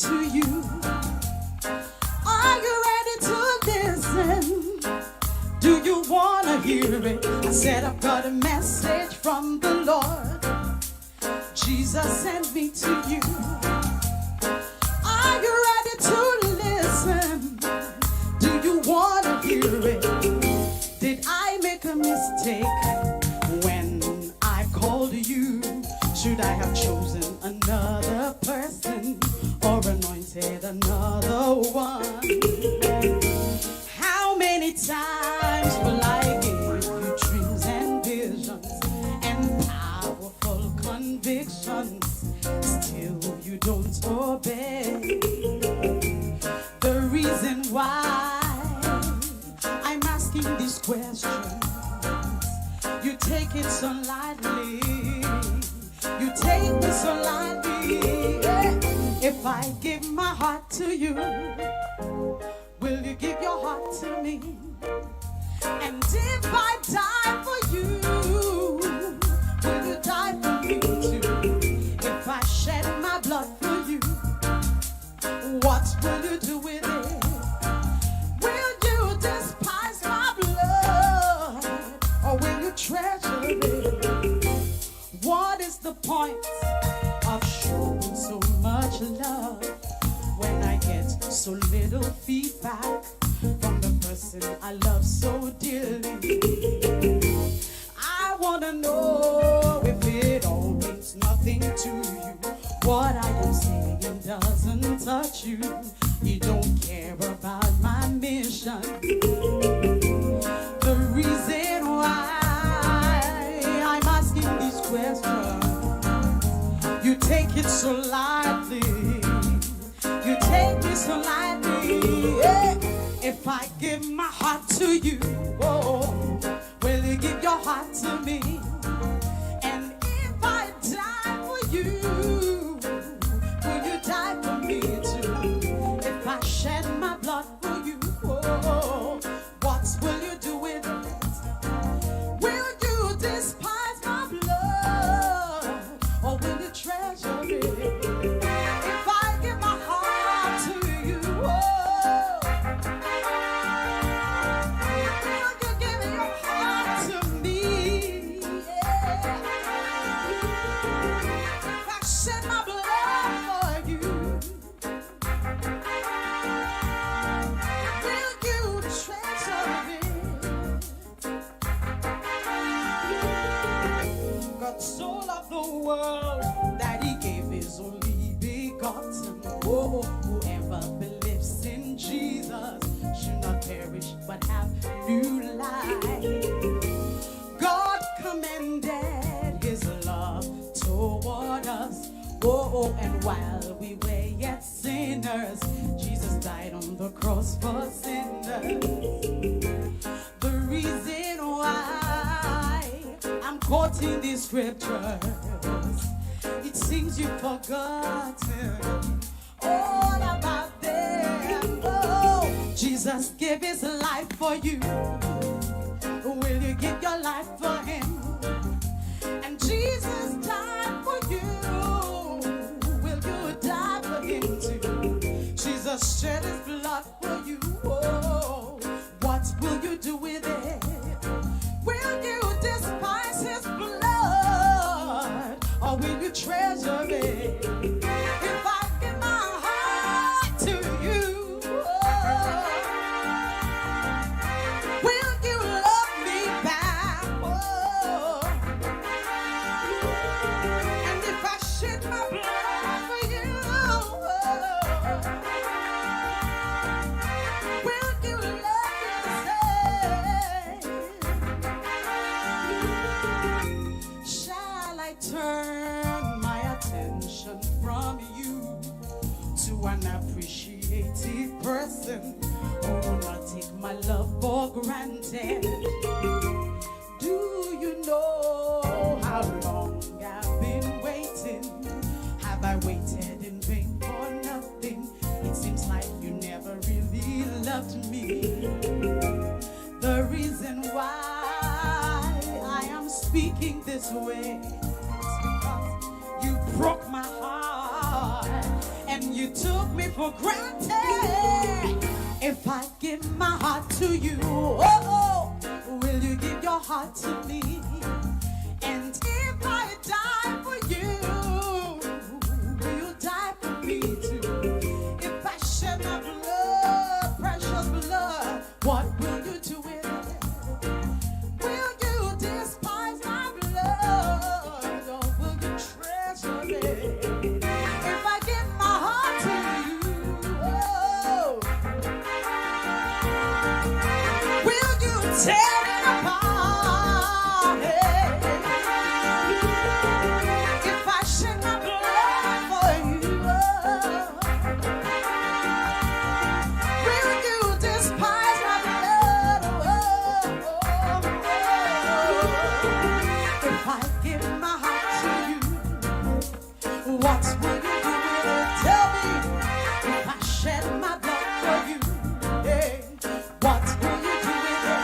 to you. Are you ready to listen? Do you want to hear it? I said I've got a message from the Lord. Jesus sent me to you. Are you ready to listen? Do you want to hear it? Did I make a mistake when I called you? Should I have chosen another person or anointed another one? How many times will I give you dreams and visions and powerful convictions? Still you don't obey. The reason why I'm asking these questions, you take it so lightly. You take me so lightly. If I give my heart to you, will you give your heart to me? And if I die for you, will you die for me too? If I shed my blood for you, what will you do with it? Will you despise my blood, or will you treasure it? What is the point of showing so much love when I get so little feedback from the person I love so dearly? I want to know if it all means nothing to you. What I am saying doesn't touch you. You don't care about my mission. The reason why I'm asking these questions, you take it so lightly. You take me so lightly. Yeah. If I give my heart to you, oh, will you give your heart to me? And if I die for you, will you die for me too? If I shed my blood for you, oh, what will you do with it? Will you despise my blood, or will you treasure it? If I give my heart to you, oh, will you give your heart to me? Yeah. If I shed my blood for you, will you treasure it? God so loved the world that he gave his only begotten. Oh, whoever believes in Jesus should not perish but have new life. God commended his love toward us. Oh, and while we were yet sinners, Jesus died on the cross for sinners. The reason why I'm quoting these scriptures, it seems you've forgotten all about them. Oh, Jesus gave his life for you. Will you give your life for him? And Jesus died for you. Will you die for him too? Jesus shed his blood for you. Oh, what will you do with it? Will you despise his blood, or will you treasure it? If I give my heart to you, oh, will you love me back? Oh, and if I shed my blood for you, oh, will you love me the same? Shall I turn my attention from you to an appreciative person who will not take my love for granted? Do you know how long I've been waiting? Have I waited in vain for nothing? It seems like you never really loved me. The reason why I am speaking this way is because you broke my heart and you took took me for granted. If I give my heart to you, oh, will you give your heart to me? And if I die for you, will you die for me too? If I shed my blood, precious blood, what will you do with it? Will you despise my blood, or will you treasure it? If I give my heart to you, oh, will you tear it apart? If I shed my blood for you, will you despise my blood? If I give my heart to you, what will you do with it? Tell me. If I shed my blood for you, hey, what will you do with it?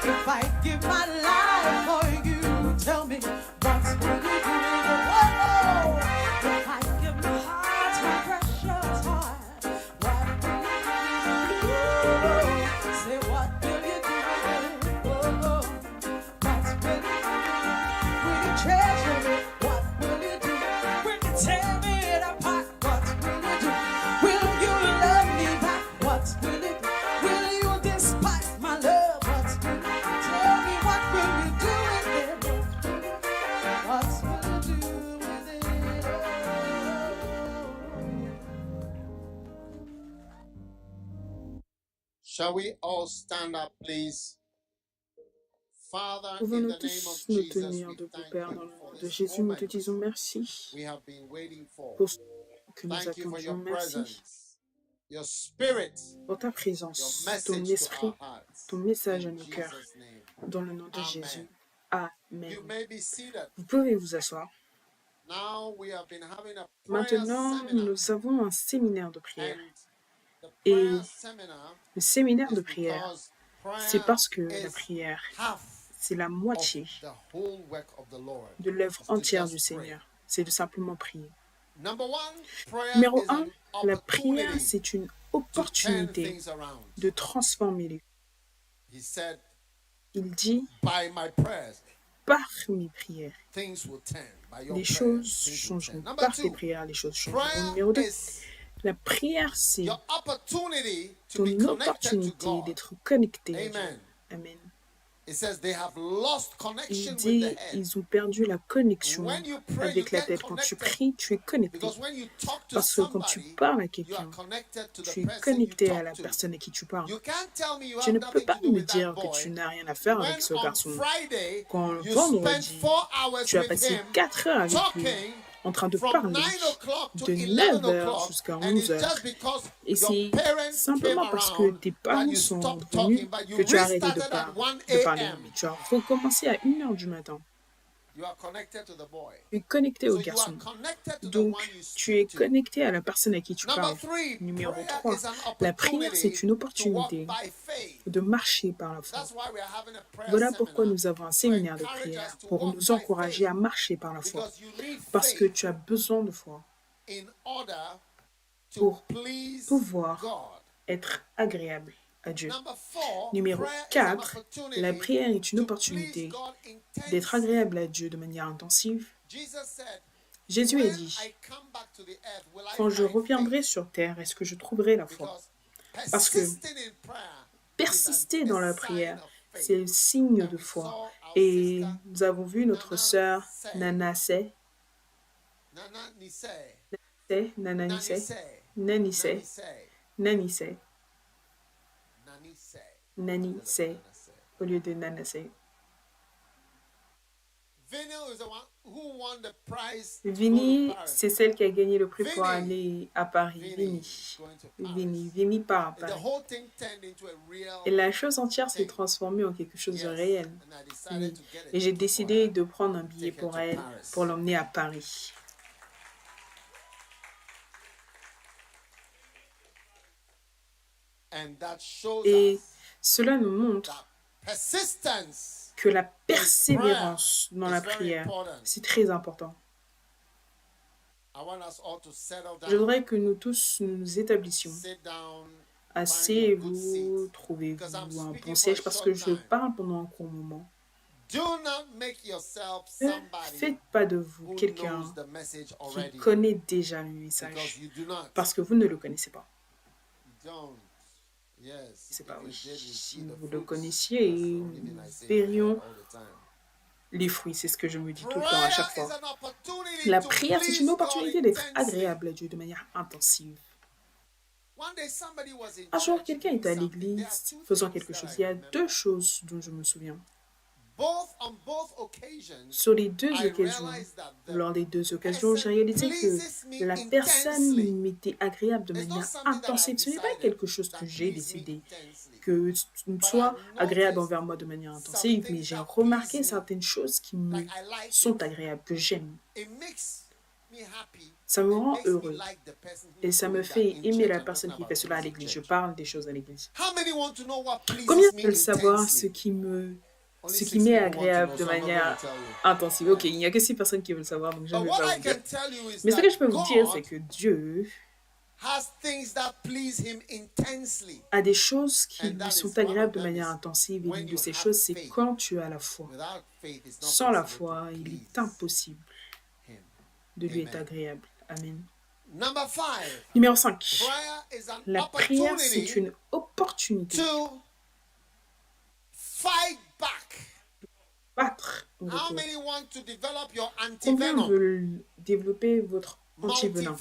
If I give my life for you, tell me, what will you do with it? Oh, if I give my heart, my precious heart, what will you do with it? Say, what will you do with it? Oh, what will you do? Will you treasure it? What will you do? Will you tear it apart? What will you do? Will you love me back? What will you do? Will you despise my love? What will you do? Tell me, what will you do with it? What will you do with it? Shall we all stand up, please? Father, in Pouvons-nous the name of tous nous Jesus, tenir we debout, thank Père, dans you le for nom de this Jésus. Nous te moment disons merci we have been waiting for. pour ce que nous Thank you for your attendions. Merci presence, your spirit, pour ta your présence, ton message to esprit, our hearts. ton message à In nos cœurs, Jesus' name. dans le nom de Amen. Jésus. Amen. You may be seated. Vous pouvez vous asseoir. Now we have been having a prayer Maintenant, seminar. nous avons un séminaire de prière. And the Et prayer seminar le séminaire is de prière, because c'est prayer parce que la is prière, half c'est la of moitié the whole work of the Lord. de l'œuvre Is to entière just du pray. Seigneur. C'est de simplement prier. Number one, prayer Numéro is 1, an la prière, opportunity c'est une to turn opportunité things around. de transformer les. He said, Il dit, by my prayers, par mes prières, things will turn. By your les prayers, choses things will changeront. turn. Number Par tes two, prières, les choses changeront. prayer Numéro 2, is la prière, c'est your opportunity to be ton connected to opportunité God. d'être connecté à Dieu. Amen. Amen. It says they have lost Il connection with dit, the head. ils ont perdu la connexion When you pray, you avec la get tête. Quand tu connected. pries, tu es connecté. Because when you talk to Parce que quand tu somebody, parles à you quelqu'un, are connected to the tu es person you connecté à la talk to. personne à qui tu parles. You can't tell me you Tu have ne peux nothing pas to do me with that dire que boy tu n'as rien à faire when avec ce on garçon. Friday Quand you spent vendredi, 4 hours tu as with passé him 4 heures avec lui, talking en train de from parler 9 o'clock to de 11 9h o'clock, jusqu'à and it's 11h. just because Et your c'est parents came simplement parce que around tes that parents you sont stopped venus talking, but you que tu as arrêté de, restarted at 1 de parler. a.m. Mais tu as recommencé à 1h du matin. You are connected to the boy. Tu es connecté So au you are garçon. connected to the Donc, one you tu es speak to. connecté à la personne à qui tu Number parles. 3, Numéro prayer 3, is an la prière, c'est opportunity une to walk opportunité by faith. de marcher par la foi. That's why we are having a prayer Voilà pourquoi seminar nous avons un to séminaire de encourage prière, us to pour walk nous by encourager à faith, marcher par la foi. because you need Parce que faith tu as besoin de foi in order to pour please pouvoir God. être agréable à Dieu. Number 4, Numéro prayer is an 4, opportunity la prière est une to opportunité please God d'être intensely. agréable à Dieu de manière intensive. Jesus said, Jésus a when dit, I come back to the earth, will I quand je find reviendrai faith? sur terre, est-ce que je trouverai la foi? Because Parce que persisting in prayer persister dans la prière, c'est c'est le signe de foi. Et nous avons vu notre sœur Nana Say, Nana Nissé, Nani Say, Nani Say, au lieu de Nana Say. Vinny, c'est celle qui a gagné le prix pour aller à Paris. Vinny part à Paris. Et la chose entière s'est transformée en quelque chose de réel. Oui. Et j'ai décidé de prendre un billet pour elle, pour l'emmener à Paris. Et cela nous montre que la persévérance dans la prière, c'est très important. Je voudrais que nous tous nous établissions. Asseyez-vous, trouvez-vous un bon siège parce que je parle pendant un court moment. Ne faites pas de vous quelqu'un qui connaît déjà le message parce que vous ne le connaissez pas. C'est pas oui. Si vous le connaissiez, nous verrions les fruits. C'est ce que je me dis tout le temps à chaque fois. La prière, c'est une opportunité d'être agréable à Dieu de manière intensive. Un jour, quelqu'un était à l'église faisant quelque chose. Il y a deux choses dont je me souviens. Sur les deux occasions, lors des deux occasions, j'ai réalisé que la personne m'était agréable de manière intensive. Ce n'est pas quelque chose que j'ai décidé, que soit agréable envers moi de manière intensive, mais j'ai remarqué certaines choses qui me sont agréables, que j'aime. Ça me rend heureux et ça me fait aimer la personne qui fait cela à l'église. Je parle des choses à l'église. Combien veulent savoir ce qui m'est agréable de manière intensive? Ok, il n'y a que 6 personnes qui veulent savoir, donc je ne vais pas vous dire. Mais ce que je peux vous dire, c'est que Dieu a des choses qui lui sont agréables de manière intensive, et l'une de ces choses, c'est quand tu as la foi. Sans la foi, il est impossible de lui être agréable. Amen. Numéro 5. La prière, c'est une opportunité battre en retour. Combien veulent développer votre antivenin?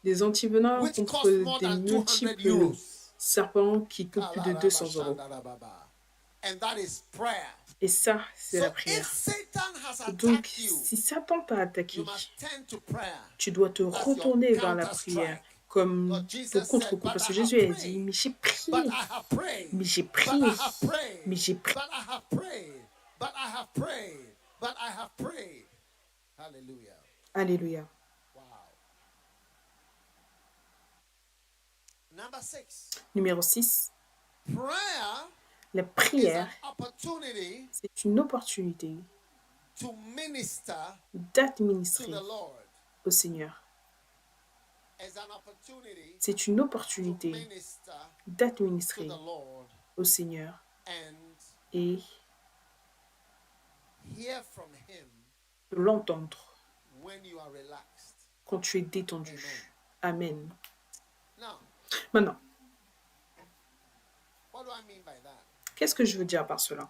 Des antivenins contre des multiples serpents qui coûtent plus de 200 €. Et ça, c'est la prière. Donc, si Satan t'a attaqué, tu dois te retourner vers la prière comme ton contre-coup. Parce que Jésus a dit, mais j'ai prié, mais j'ai prié, mais j'ai prié. Alléluia. Numéro 6. La prière, c'est une opportunité d'administrer au Seigneur. C'est une opportunité d'administrer au Seigneur et de l'entendre quand tu es détendu. Amen. Maintenant, qu'est-ce que je veux dire par cela?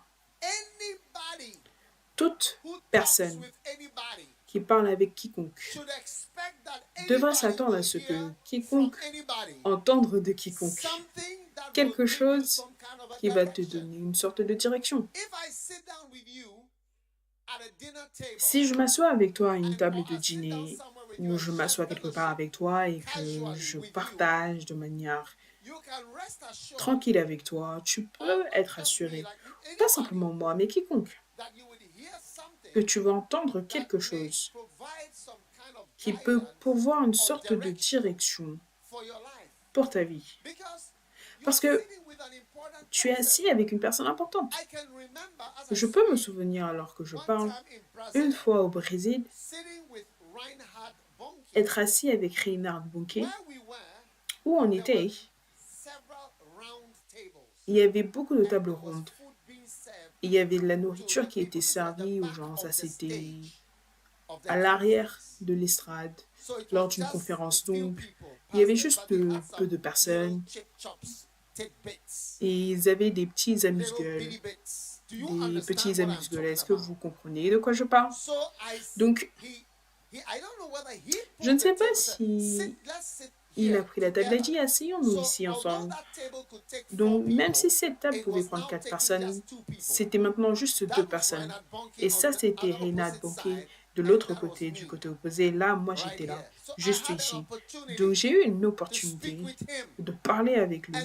Toute personne qui parle avec quiconque devrait s'attendre à ce que quiconque entende de quiconque quelque chose qui va te donner une sorte de direction. Si je m'assois avec toi à une table de dîner ou je m'assois quelque part avec toi et que je partage de manière tranquille avec toi, tu peux être assuré, pas simplement moi, mais quiconque, que tu vas entendre quelque chose qui peut pourvoir une sorte de direction pour ta vie. Parce que tu es assis avec une personne importante. Je peux me souvenir, alors que je parle, une fois au Brésil, être assis avec Reinhard Bonnke, où on était. Il y avait beaucoup de tables rondes. Il y avait de la nourriture qui était servie aux gens. Ça, c'était à l'arrière de l'estrade, lors d'une conférence. Donc, il y avait juste peu de personnes. Et ils avaient des petits amuse-gueules. Des petits amuse-gueules. Est-ce que vous comprenez de quoi je parle? Donc, je ne sais pas si il a pris la table et a dit, asseyons-nous ici ensemble. Donc, même si cette table pouvait prendre 4 personnes, c'était maintenant juste 2 personnes. Et ça, c'était Reinhard Bonnke de l'autre côté, du côté opposé. Là, moi, j'étais là, juste ici. Donc, j'ai eu une opportunité de parler avec lui.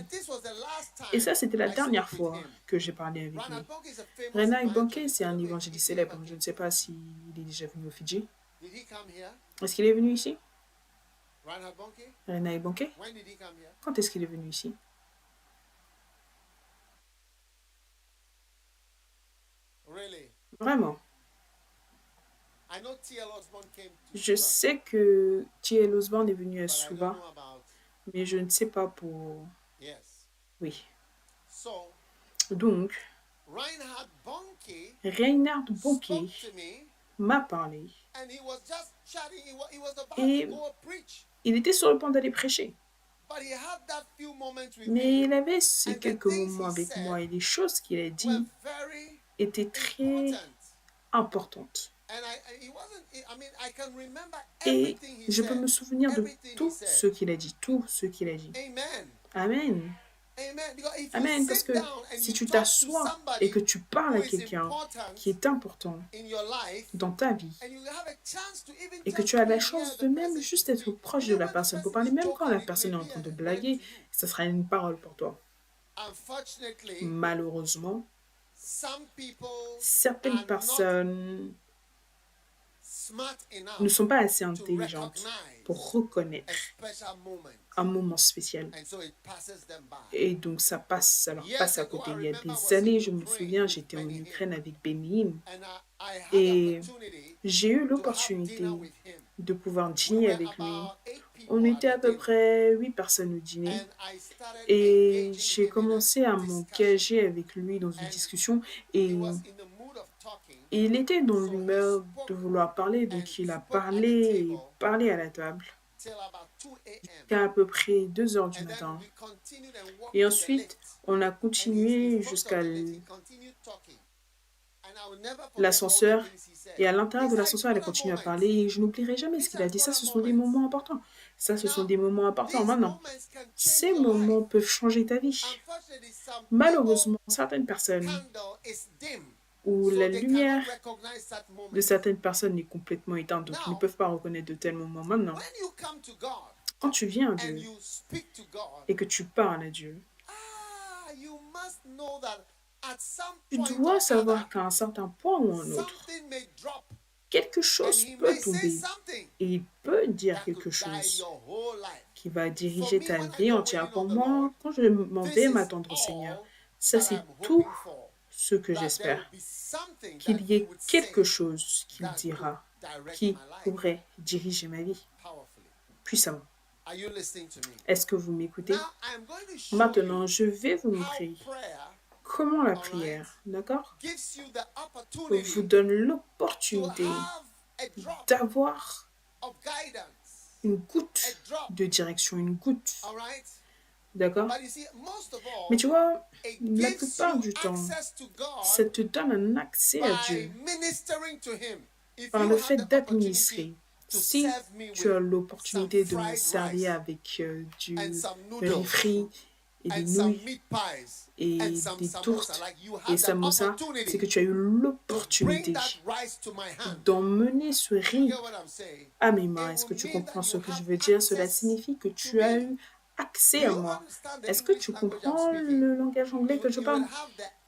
Et ça, c'était la dernière fois que j'ai parlé avec lui. Reinhard Bonnke, c'est un évangéliste célèbre. Je ne sais pas s'il est déjà venu au Fidji. Est-ce qu'il est venu ici? Reinhard Bonnke? Quand est-ce qu'il est venu ici? Vraiment? Je sais que T.L. Osborne est venu à Suva, mais je ne sais pas pour... Oui. Donc, Reinhard Bonnke m'a parlé et il était sur le point d'aller prêcher. Mais il avait ces quelques moments avec moi et les choses qu'il a dit étaient très importantes. Et je peux me souvenir de tout ce qu'il a dit, tout ce qu'il a dit. Amen. Amen, parce que si tu t'assois et que tu parles à quelqu'un qui est important dans ta vie et que tu as la chance de même juste être proche de la personne pour parler, même quand la personne est en train de blaguer, ce sera une parole pour toi. Malheureusement, certaines personnes ne sont pas assez intelligentes pour reconnaître un moment spécial. Et donc ça leur passe à côté. Il y a des années, je me souviens, j'étais en Ukraine avec Benim et j'ai eu l'opportunité de pouvoir dîner avec lui. On était à peu près 8 personnes au dîner et j'ai commencé à m'engager avec lui dans une discussion et il était dans l'humeur de vouloir parler, donc il a parlé et parlé à la table jusqu'à peu près 2 heures du matin. Et ensuite, on a continué jusqu'à l'ascenseur. Et à l'intérieur de l'ascenseur, elle a continué à parler. Et je n'oublierai jamais ce qu'il a dit. Ça, ce sont des moments importants. Ça, ce sont des moments importants. Maintenant, ces moments peuvent changer ta vie. Malheureusement, certaines personnes où la lumière de certaines personnes est complètement éteinte, donc ils ne peuvent pas reconnaître de tels moments. Maintenant, quand tu viens à Dieu et que tu parles à Dieu, tu dois savoir qu'à un certain point ou un autre, quelque chose peut tomber et il peut dire quelque chose qui va diriger ta vie entière. Pour moi, quand je m'en vais m'attendre au Seigneur, ça c'est tout ce que j'espère, qu'il y ait quelque chose qu'il dira qui pourrait diriger ma vie puissamment. Est-ce que vous m'écoutez? Maintenant, je vais vous montrer comment la prière, d'accord, vous donne l'opportunité d'avoir une goutte de direction, une goutte, d'accord? Mais tu vois, la plupart du temps, ça te donne un accès à Dieu par le fait d'administrer. Si tu as l'opportunité de me servir avec du riz frit et des nouilles et des tourtes et samosa, c'est que tu as eu l'opportunité d'emmener ce riz à mes mains. Est-ce que tu comprends ce que je veux dire? Cela signifie que tu as eu accès à moi. Est-ce que tu comprends le langage anglais que je parle?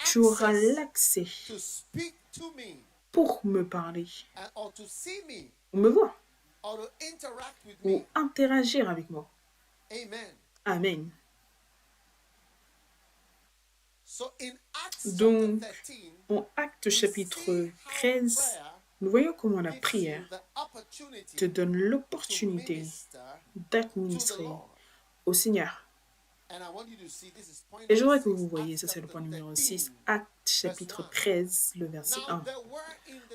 Tu auras l'accès pour me parler, ou me voir, ou interagir avec moi. Amen. Donc, en Actes chapitre 13, nous voyons comment la prière te donne l'opportunité d'administrer au Seigneur. Et je voudrais que vous voyez, ça c'est le point numéro 6, Actes chapitre 13, le verset 1.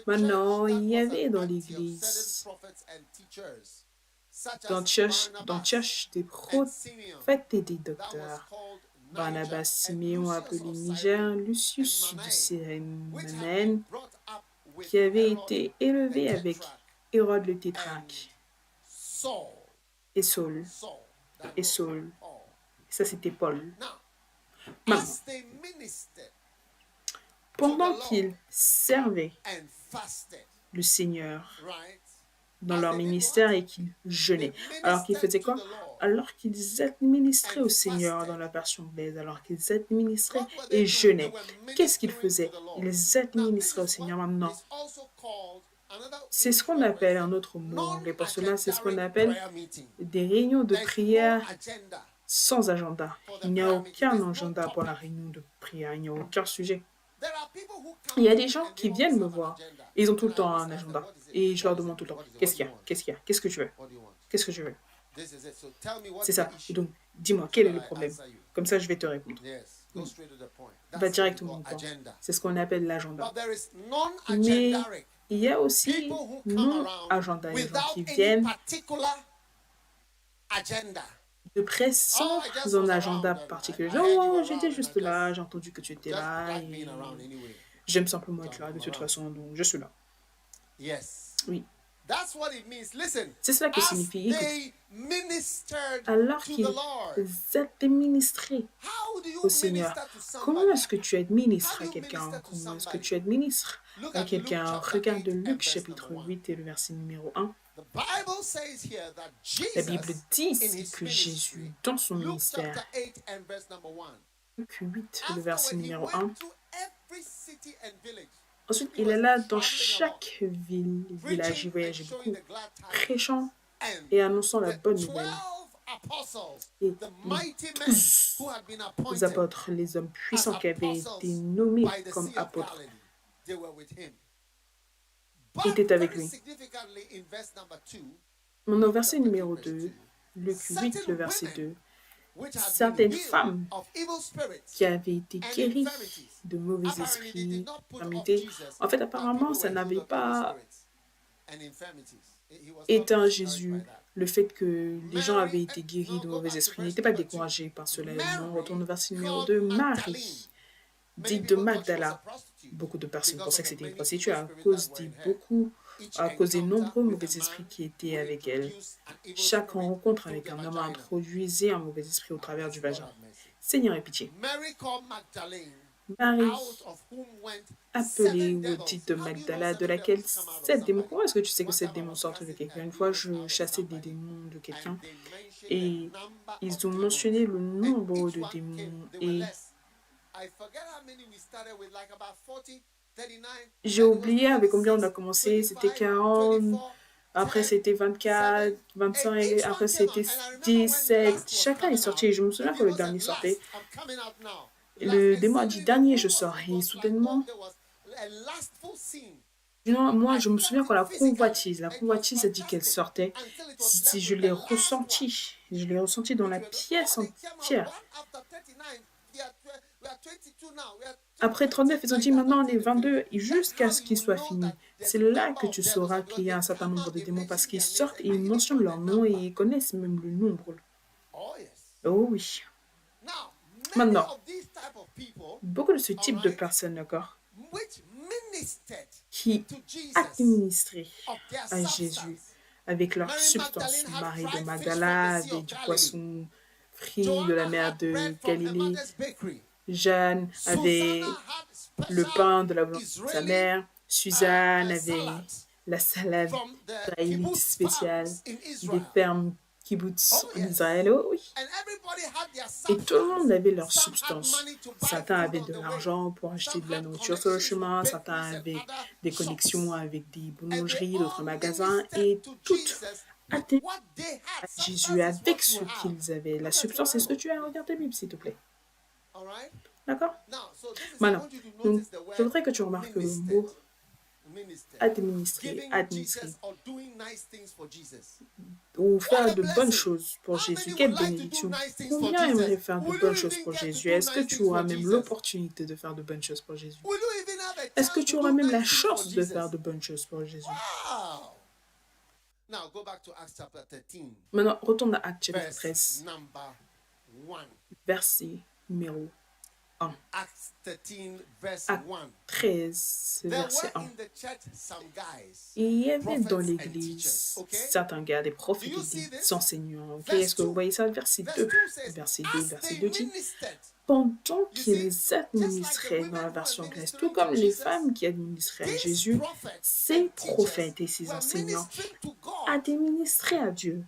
Maintenant, il y avait dans l'église, dans Antioche, des prophètes et des docteurs. Barnabas, Siméon appelé Niger, Lucius de Cyrène, qui avait été élevé avec Hérode le tétrarque, et Saul. Ça, c'était Paul. Maintenant, pendant qu'ils servaient le Seigneur dans leur ministère et qu'ils jeûnaient. Alors qu'ils faisaient quoi? Alors qu'ils administraient au Seigneur dans la version anglaise, alors qu'ils administraient et jeûnaient. Qu'est-ce qu'ils faisaient? Ils administraient au Seigneur. Maintenant, c'est ce qu'on appelle un autre mot anglais. Pour cela, c'est ce qu'on appelle des réunions de prière sans agenda. Il n'y a aucun agenda pour la réunion de prière. Il n'y a aucun sujet. Il y a des gens qui viennent me voir. Et ils ont tout le temps un agenda. Et je leur demande tout le temps, qu'est-ce qu'il y a? Qu'est-ce qu'il y a? Qu'est-ce que tu veux? Qu'est-ce que je veux? C'est ça. Et donc, dis-moi, quel est le problème? Comme ça, je vais te répondre. Va directement au point. C'est ce qu'on appelle l'agenda. Mais il y a aussi non-agenda, les gens qui viennent de près sans un agenda particulier. Genre, oh, j'étais juste là, j'ai entendu que tu étais là, et j'aime simplement être là de toute façon, donc je suis là. Oui. C'est cela que signifie. Alors qu'ils administrés au Seigneur, comment est-ce que tu administres à quelqu'un? Comment est-ce que tu administres à quelqu'un? Regarde Luc chapitre 8 et le verset numéro 1. La Bible dit que Jésus, dans son ministère, Luc 8, le verset numéro 1, ensuite, il est là dans chaque ville, village, il voyageait beaucoup, prêchant et annonçant la bonne nouvelle. Et les apôtres, les hommes puissants qui avaient été nommés comme apôtres, étaient avec lui. Mais au verset numéro 2, Luc 8, le verset 2, certaines femmes qui avaient été guéries de mauvais esprits, d'infirmités. En fait, apparemment, ça n'avait pas éteint Jésus. Le fait que les gens avaient été guéris de mauvais esprits n'était pas découragé par cela. On retourne au verset numéro 2. Marie, dite de Magdala. Beaucoup de personnes pensaient que c'était une prostituée à cause des nombreux mauvais esprits qui étaient avec elle. Chaque rencontre avec un homme introduisait un mauvais esprit au travers du vagin. Seigneur, aie pitié. Marie, appelée ou dite de Magdala, de laquelle 7 démons. Comment est-ce que tu sais que 7 démons sortent de quelqu'un? Une fois, je chassais des démons de quelqu'un et ils ont mentionné le nombre de démons et j'ai oublié avec combien on a commencé. C'était 40, après c'était 24, 25, et après c'était 17. Chacun est sorti. Et je me souviens que le dernier sortait. Le démon a dit, dernier, je sors. Et soudainement, moi, je me souviens quand la convoitise a dit qu'elle sortait. Si je l'ai ressenti. Je l'ai ressenti dans la pièce entière. Après 39, ils ont dit maintenant on est 22 jusqu'à ce qu'il soit fini. C'est là que tu sauras qu'il y a un certain nombre de démons parce qu'ils sortent et ils mentionnent leur nom et ils connaissent même le nombre. Oh oui. Maintenant, beaucoup de ce type de personnes, d'accord, qui administraient à Jésus avec leur substance. Marie de Magdala avait du poisson frit de la mer de Galilée. Jeanne avait le pain de la volonté de sa mère. Suzanne avait la salade israélite spéciale des fermes kibbutz en Israël. Oh, oui. Et tout le monde avait leur substance. Certains avaient de l'argent pour acheter de la nourriture sur le chemin. Certains avaient des connexions avec des boulangeries, d'autres magasins. Et toutes atteignaient à Jésus avec ce qu'ils avaient. La substance, est-ce que tu as regardé la Bible, s'il te plaît? D'accord? Maintenant, donc, je voudrais que tu remarques le mot administrer, ou faire de bonnes choses pour Jésus. Quelle bénédiction! Combien aimerait faire de bonnes choses pour Jésus? Est-ce que tu auras même l'opportunité de faire de bonnes choses pour Jésus? Est-ce que tu auras même la chance de faire de bonnes choses pour Jésus? Maintenant, retourne à Actes chapitre 13, verset numéro 1. Acte 13, verset 1. Il y avait dans l'église certains gars, des prophètes et des enseignants. Okay? Est-ce que vous voyez ça? Verset 2. Verset 2 dit, pendant qu'ils administraient dans la version anglaise, tout comme les femmes qui administraient à Jésus, ces prophètes et ces enseignants administraient à Dieu.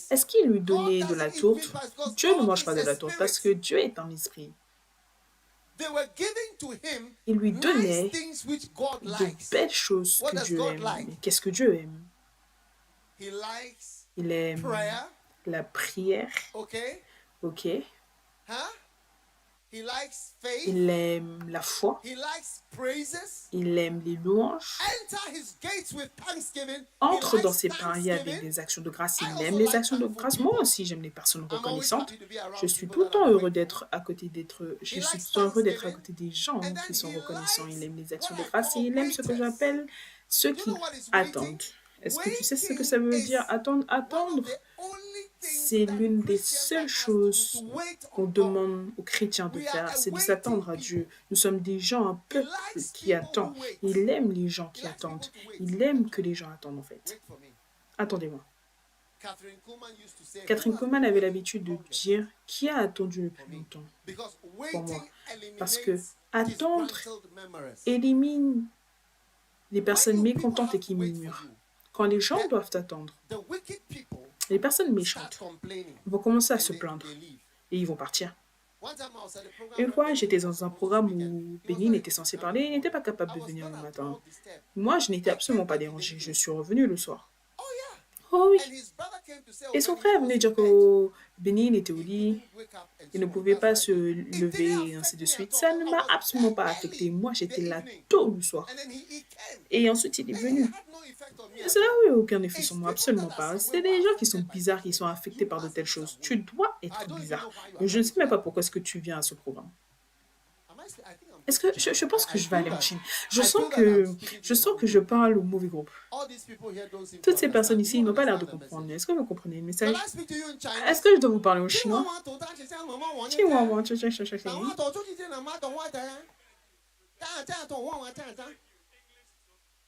Est-ce qu'il lui donnait de la tourte? Dieu ne mange pas de la tourte parce que Dieu est un esprit. Il lui donnait de belles choses que Dieu aime. Mais qu'est-ce que Dieu aime? Il aime la prière. Ok. He likes faith. Il aime la foi. He likes praises. Il aime les louanges. Enter his gates with thanksgiving. Entre He dans likes ses paliers avec thanksgiving. des actions de grâce. I Il also aime les like actions de thankful grâce. Moi people. aussi, j'aime les personnes I'm always reconnaissantes. happy to be around Je suis people tout le that temps are heureux grateful. d'être à côté d'être. Je He suis likes tout le temps heureux d'être à thanksgiving. côté des gens And qui then sont he reconnaissants. Il likes aime les what actions de I grâce et call il aime ce que waiters. j'appelle ceux Do you qui know what is attendent. waiting? Est-ce que tu sais ce que Waiting ça veut dire is attendre? one of Attendre, the only things c'est that l'une des Christians seules like us choses to wait qu'on on God. demande aux chrétiens de We are faire, a c'est de waiting s'attendre à people. Dieu. Nous sommes des gens, un He peuple likes qui people attend. who wait. Il aime les gens He qui likes attendent. people to wait. Il aime que les gens attendent en fait. Wait for me. Attendez-moi. Catherine Kuhlman used to say, Catherine "Who has Kuhlman been avait waiting l'habitude de longest dire qui a attendu le for plus me?" longtemps Because pour waiting moi. Parce que eliminates attendre disgruntled memories. élimine les When personnes do people mécontentes et have to qui wait for murmurent. you? Quand les gens Then doivent attendre, the wicked people les personnes start méchantes complaining vont commencer à and se plaindre they leave. et ils vont partir. One time I was at a program Une where fois, Benin j'étais was dans un supposed to programme speak and où he was Bénin not était able to censé come in parler et the il n'était morning. pas capable I de was venir not le at matin. all disturbed. Moi, je n'étais I absolument came pas back in the dérangée. Je evening. suis revenue le soir. Oh yeah. Oh oui. And his brother came to say, Et oh, son Benin, frère he venait was dire in bed. que Bénin était au He lit, couldn't wake up and il ne so on. pouvait That's pas what I se did. It lever didn't et ainsi affect de me suite. at Ça all. ne I m'a was absolument pas there affecté. early Moi, in the j'étais là evening. tôt le soir. And then he came. Et ensuite, il est And it venu. had no effect on me Et at cela all. n'a eu aucun effet It's sur moi, people absolument that are pas. some C'est way who des are gens qui sont affected by bizarres, such qui sont things. affectés You par de must telles be choses. some Tu way. dois I être don't even know bizarre. why you are Je ne coming sais to même pas Ghana. pourquoi est-ce que tu viens à ce programme. I think I'm Est-ce going que to je China. pense que I je vais aller feel en that Chine. I feel that I'm speaking Je to the sens wrong que je group. parle au mauvais groupe. All these people here don't seem to Toutes ces personnes understand. ici You n'ont pas l'air de understand the comprendre. message. Est-ce que vous comprenez le Shall message? I speak to you in Est-ce Chinese? que je dois vous parler au chinois?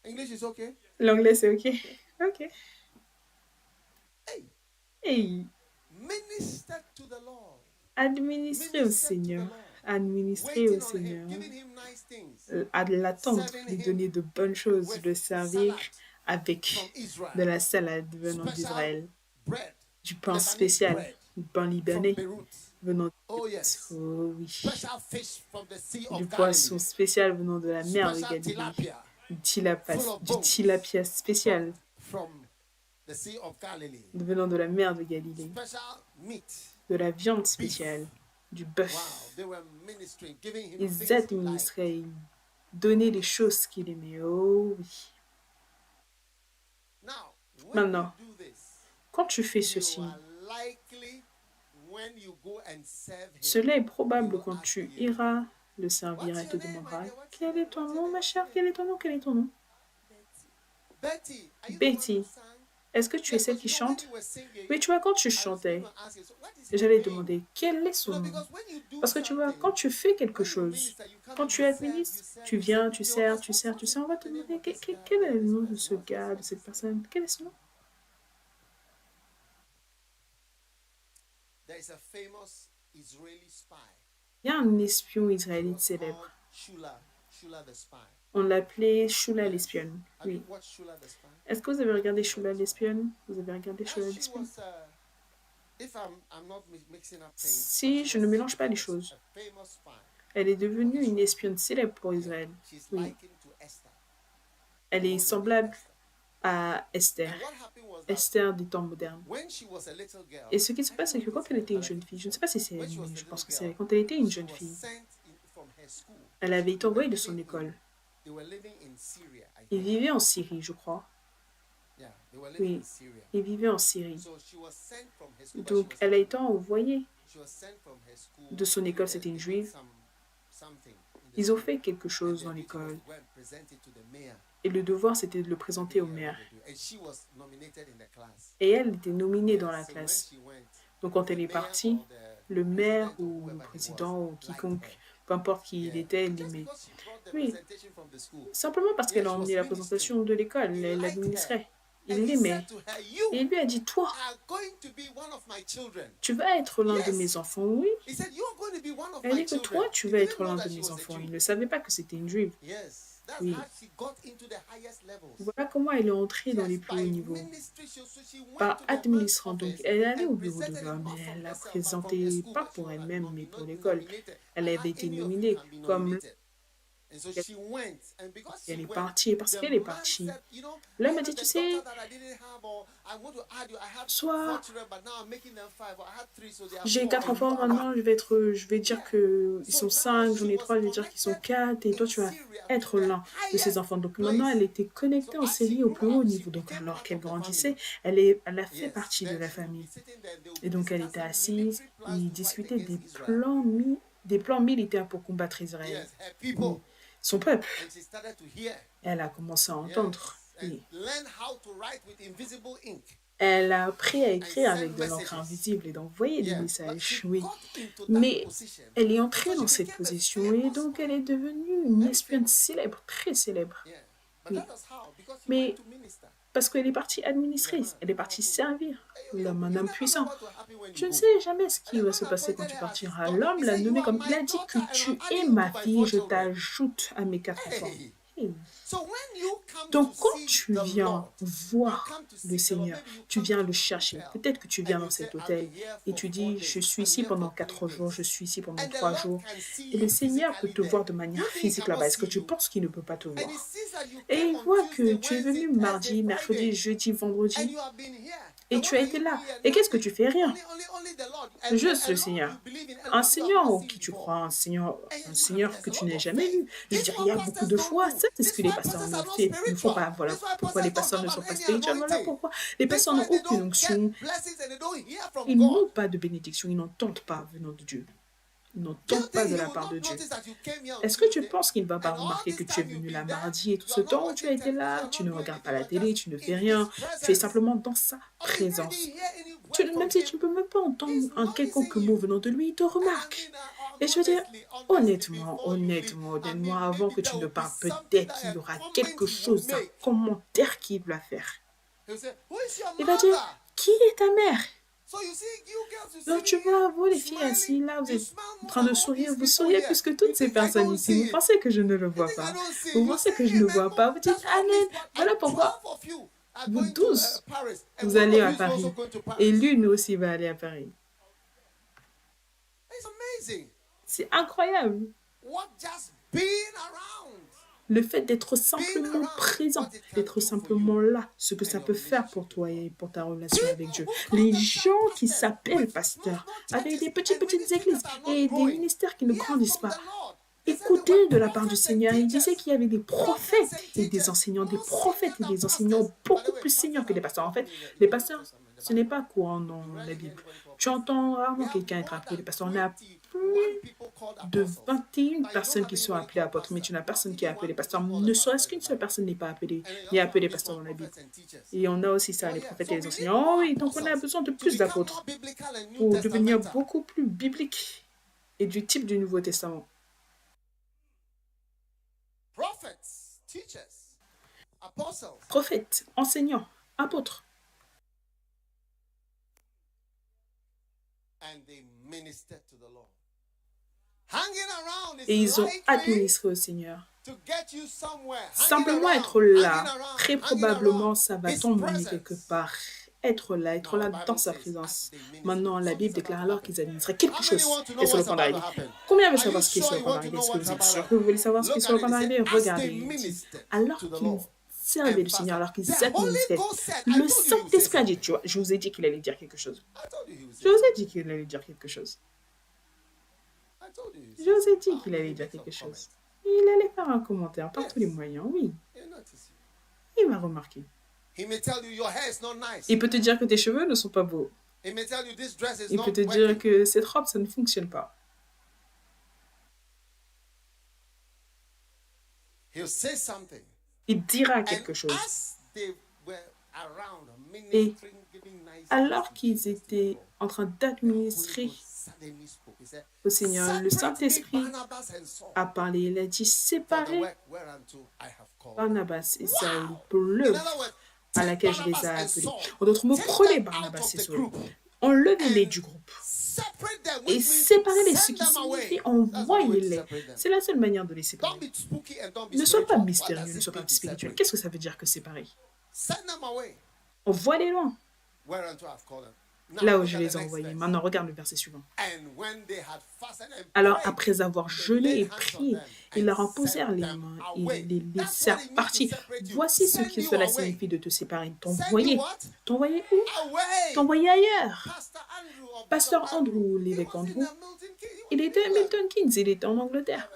English is okay. L'anglais, c'est OK. OK. Hey, Hey, minister to the Lord. administrer au Minister to the Seigneur. Lord. Administrer au Waiting on Seigneur. him, giving him nice things. À l'attendre, Serving lui him donner de bonnes choses, with le servir salad avec from de Israel. la salade venant Special d'Israël, bread. du pain Lebanese spécial, bread du pain from libanais Beirut. venant Oh de yes. Oh oui, Special fish from the Sea du of poisson Galilee. spécial venant de la mer de Special Galilée, tilapia full of du bones tilapia spécial from the Sea of Galilee. venant de la mer de Galilée, Special meat. de la viande spéciale, du Wow, bœuf. they were ministering, giving him Ils things he liked. administraient, ils donnaient les choses qu'il aimait. Oh oui. Now, when Maintenant, you do this, quand tu fais you ceci, are likely when you go and serve him. cela est probable he will quand ask tu you, iras le servir "What's et te your name, demandera my dear? What's quel your est name? ton What's nom, your ma name? chère, quel est ton nom, quel est ton nom? Betty, are you the one Betty, who sang? est-ce que tu es Yes, celle but qui you know, when chante? you were singing, Oui, tu vois, quand tu I was chantais, going to ask you, so what is your j'allais name? demander quel est son You know, nom. because when you do Parce que tu vois, something, quand tu fais quelque when you chose, minister, you come quand and tu you serve, administres, tu viens, tu sers, tu sers, tu sers, on va te demander quel est le nom de ce gars, de cette personne, quel est son nom? There is a famous Israeli spy Il y a un espion israélite célèbre. called Shula the spy. On l'appelait Shula l'espionne. Have Oui. you watched Shula the spy? Est-ce que vous avez regardé Shula l'espionne? Vous avez regardé Now, Shula she l'espionne? was, if I'm not mixing up things, Si she je ne was mélange pas les choses, a famous spy. elle est devenue une espionne célèbre pour Israël. She's Oui. likened to Esther. Elle est semblable à Esther. And what happened was that Esther des temps modernes. when she was a little girl, Et ce qui se passe, c'est que quand elle était une jeune fille, je ne sais pas si c'est elle, mais je pense que c'est elle, quand elle était une she jeune was fille, sent from her school. elle avait été envoyée de son école. They were living in Syria, I Ils think. vivaient en Syrie, je crois. Yeah, they were living Oui, in Syria. ils vivaient en Syrie. So she was sent from her school. but Donc, she was elle a a- été envoyée she was sent from her school de son école, because c'était une they did juive. something in the Ils ont school. fait quelque And chose the dans duty was l'école. to go and present it to the mayor. Et le devoir, c'était de le présenter au maire. And she was nominated in the class. Et elle était nominée dans la So when classe. she went, Donc, quand the elle est mayor partie, or the le maire president or ou whoever le he président was ou liked quiconque, her. peu importe qui il Yeah. était, Just l'aimait. because she brought the Oui. presentation from the school. Simplement parce qu'elle a Yeah, she emmené was la présentation de l'école, He elle liked l'administrait. And Il he l'aimait. said to her, "You Et il lui a dit, toi, are going to be one of my children." tu vas être l'un de Yes. mes enfants, oui. He said, "You are going to be one of Elle my dit que children." toi, tu He vas didn't être know l'un that de she mes was a enfants. Jew. Il ne savait pas que c'était une juive. Yes, that's Oui. how she got into the highest levels. Voilà comment elle est entrée dans les Yes, plus hauts by niveaux. ministry, so she went Par to the administrant. man's Donc, office elle est allée and au bureau de presented l'homme, it not mais from elle l'a herself, but from présenté the school, pas but she pour was elle-même, like, mais "No, pour not l'école. nominated. Elle I avait had été any of you nominée can be comme nominated." Elle est partie, et parce qu'elle est partie, l'homme a dit, tu sais, soit j'ai 4 enfants maintenant, je vais dire qu'ils sont 5, j'en ai 3, je vais dire qu'ils sont 4, et toi tu vas être l'un de ces enfants. Donc maintenant, elle était connectée en série au plus haut niveau. Donc alors qu'elle grandissait, elle a fait partie de la famille. Et donc elle était assise, ils discutaient des plans militaires pour combattre Israël, son peuple. Elle a commencé à entendre. Et elle a appris à écrire avec de l'encre invisible et d'envoyer des messages, oui. Mais elle est entrée dans cette position et donc elle est devenue une espionne célèbre, très célèbre. Oui. Mais parce qu'elle est partie administrer, elle est partie servir l'homme, un homme puissant. Je ne sais jamais ce qui va se passer quand tu partiras. L'homme l'a nommé comme il a dit que tu es ma fille, je t'ajoute à mes 4 enfants. Hey. Donc quand tu viens voir le Seigneur, tu viens le chercher. Peut-être que tu viens dans cet hôtel et tu dis, je suis ici pendant 4 jours, je suis ici pendant 3 jours. Et le Seigneur peut te voir de manière physique là-bas. Est-ce que tu penses qu'il ne peut pas te voir? Et il voit que tu es venu mardi, mercredi, jeudi, vendredi. Et tu as été là. Et qu'est-ce que tu fais? Rien. Juste le Seigneur. Un Seigneur en qui tu crois, un Seigneur que tu n'as jamais vu. Je veux dire, il y a beaucoup de fois, ça c'est ce que les pasteurs ne font pas. Voilà pourquoi les pasteurs ne sont pas spirituels. Voilà pourquoi les pasteurs n'ont aucune onction. Ils n'ont pas de bénédiction, ils n'entendent pas venant de Dieu. Ils n'entendent pas de la part de Dieu. Est-ce que tu penses qu'il ne va pas remarquer que tu es venu là mardi et tout ce temps où tu as été là, tu ne regardes pas la télé, tu ne fais rien, tu es simplement dans sa présence. Même si tu ne peux même pas entendre un quelconque mot venant de lui, il te remarque. Et je veux dire, honnêtement, avant que tu ne parles, peut-être qu'il y aura quelque chose, un commentaire qu'il va faire. Il va dire, qui est ta mère? Donc tu vois, vous les filles assises là, vous êtes en train de sourire, vous souriez plus que toutes ces personnes ici. Vous pensez que je ne le vois pas. Vous pensez que je ne le vois pas. Vous dites, Amen, voilà pourquoi vous 12, vous allez à Paris. Et l'une aussi va aller à Paris. C'est incroyable. Le fait d'être simplement présent, d'être simplement là, ce que ça peut faire pour toi et pour ta relation avec Dieu. Les gens qui s'appellent pasteurs, avec des petites églises et des ministères qui ne grandissent pas, écoutez de la part du Seigneur. Il disait qu'il y avait des prophètes et des enseignants, beaucoup plus seniors que les pasteurs. En fait, les pasteurs, ce n'est pas courant dans la Bible. Tu entends rarement quelqu'un être appelé les pasteurs. On a plus de 21 personnes qui sont appelées apôtres, mais tu n'as personne qui est appelé pasteur. Ne serait-ce qu'une seule personne n'est pas appelée pasteur dans la Bible. Et on a aussi ça, les prophètes et les enseignants. Oh oui, donc on a besoin de plus d'apôtres pour devenir beaucoup plus biblique et du type du Nouveau Testament. Prophètes, enseignants, apôtres. Et ils ont administré au Seigneur. Simplement être là, très probablement, ça va t'emmener quelque part. Être là dans sa présence. Maintenant, la Bible déclare alors qu'ils administraient quelque chose. Et sur le point d'arriver. Combien veut savoir ce qui est sur le point d'arriver? Est-ce que vous êtes sûr que vous voulez savoir ce qui est sur le point d'arriver? Regardez. Alors qu'ils servaient le Seigneur, alors qu'ils administraient, le Saint-Esprit a dit, tu vois, je vous ai dit qu'il allait dire quelque chose. Je vous ai dit qu'il allait dire quelque chose. Il allait faire un commentaire par tous les moyens, oui. Il m'a remarqué. Il peut te dire que tes cheveux ne sont pas beaux. Il peut te dire que cette robe, ça ne fonctionne pas. Il dira quelque chose. Et alors qu'ils étaient en train d'administrer au Seigneur, le Saint-Esprit a parlé. Il a dit, séparez Barnabas et Saül pour l'œuvre à laquelle je les ai appelés. En d'autres mots, prenez Barnabas et Saül, enlevez-les du groupe et séparez-les, ce qui signifie envoyez-les. C'est la seule manière de les séparer. Ne sois pas mystérieux, ne sois pas spirituel. Qu'est-ce que ça veut dire que séparer? Envoie-les loin. là où je les ai envoyés. Maintenant, regarde le verset suivant. Alors, après avoir jeûné et prié, ils leur imposèrent les mains et les laissèrent partir. Voici ce que cela signifie de te séparer. T'envoyer. T'envoyer où? T'envoyer ailleurs. Pasteur Andrew, l'évêque Andrew, il était à Milton Keynes, il était en Angleterre.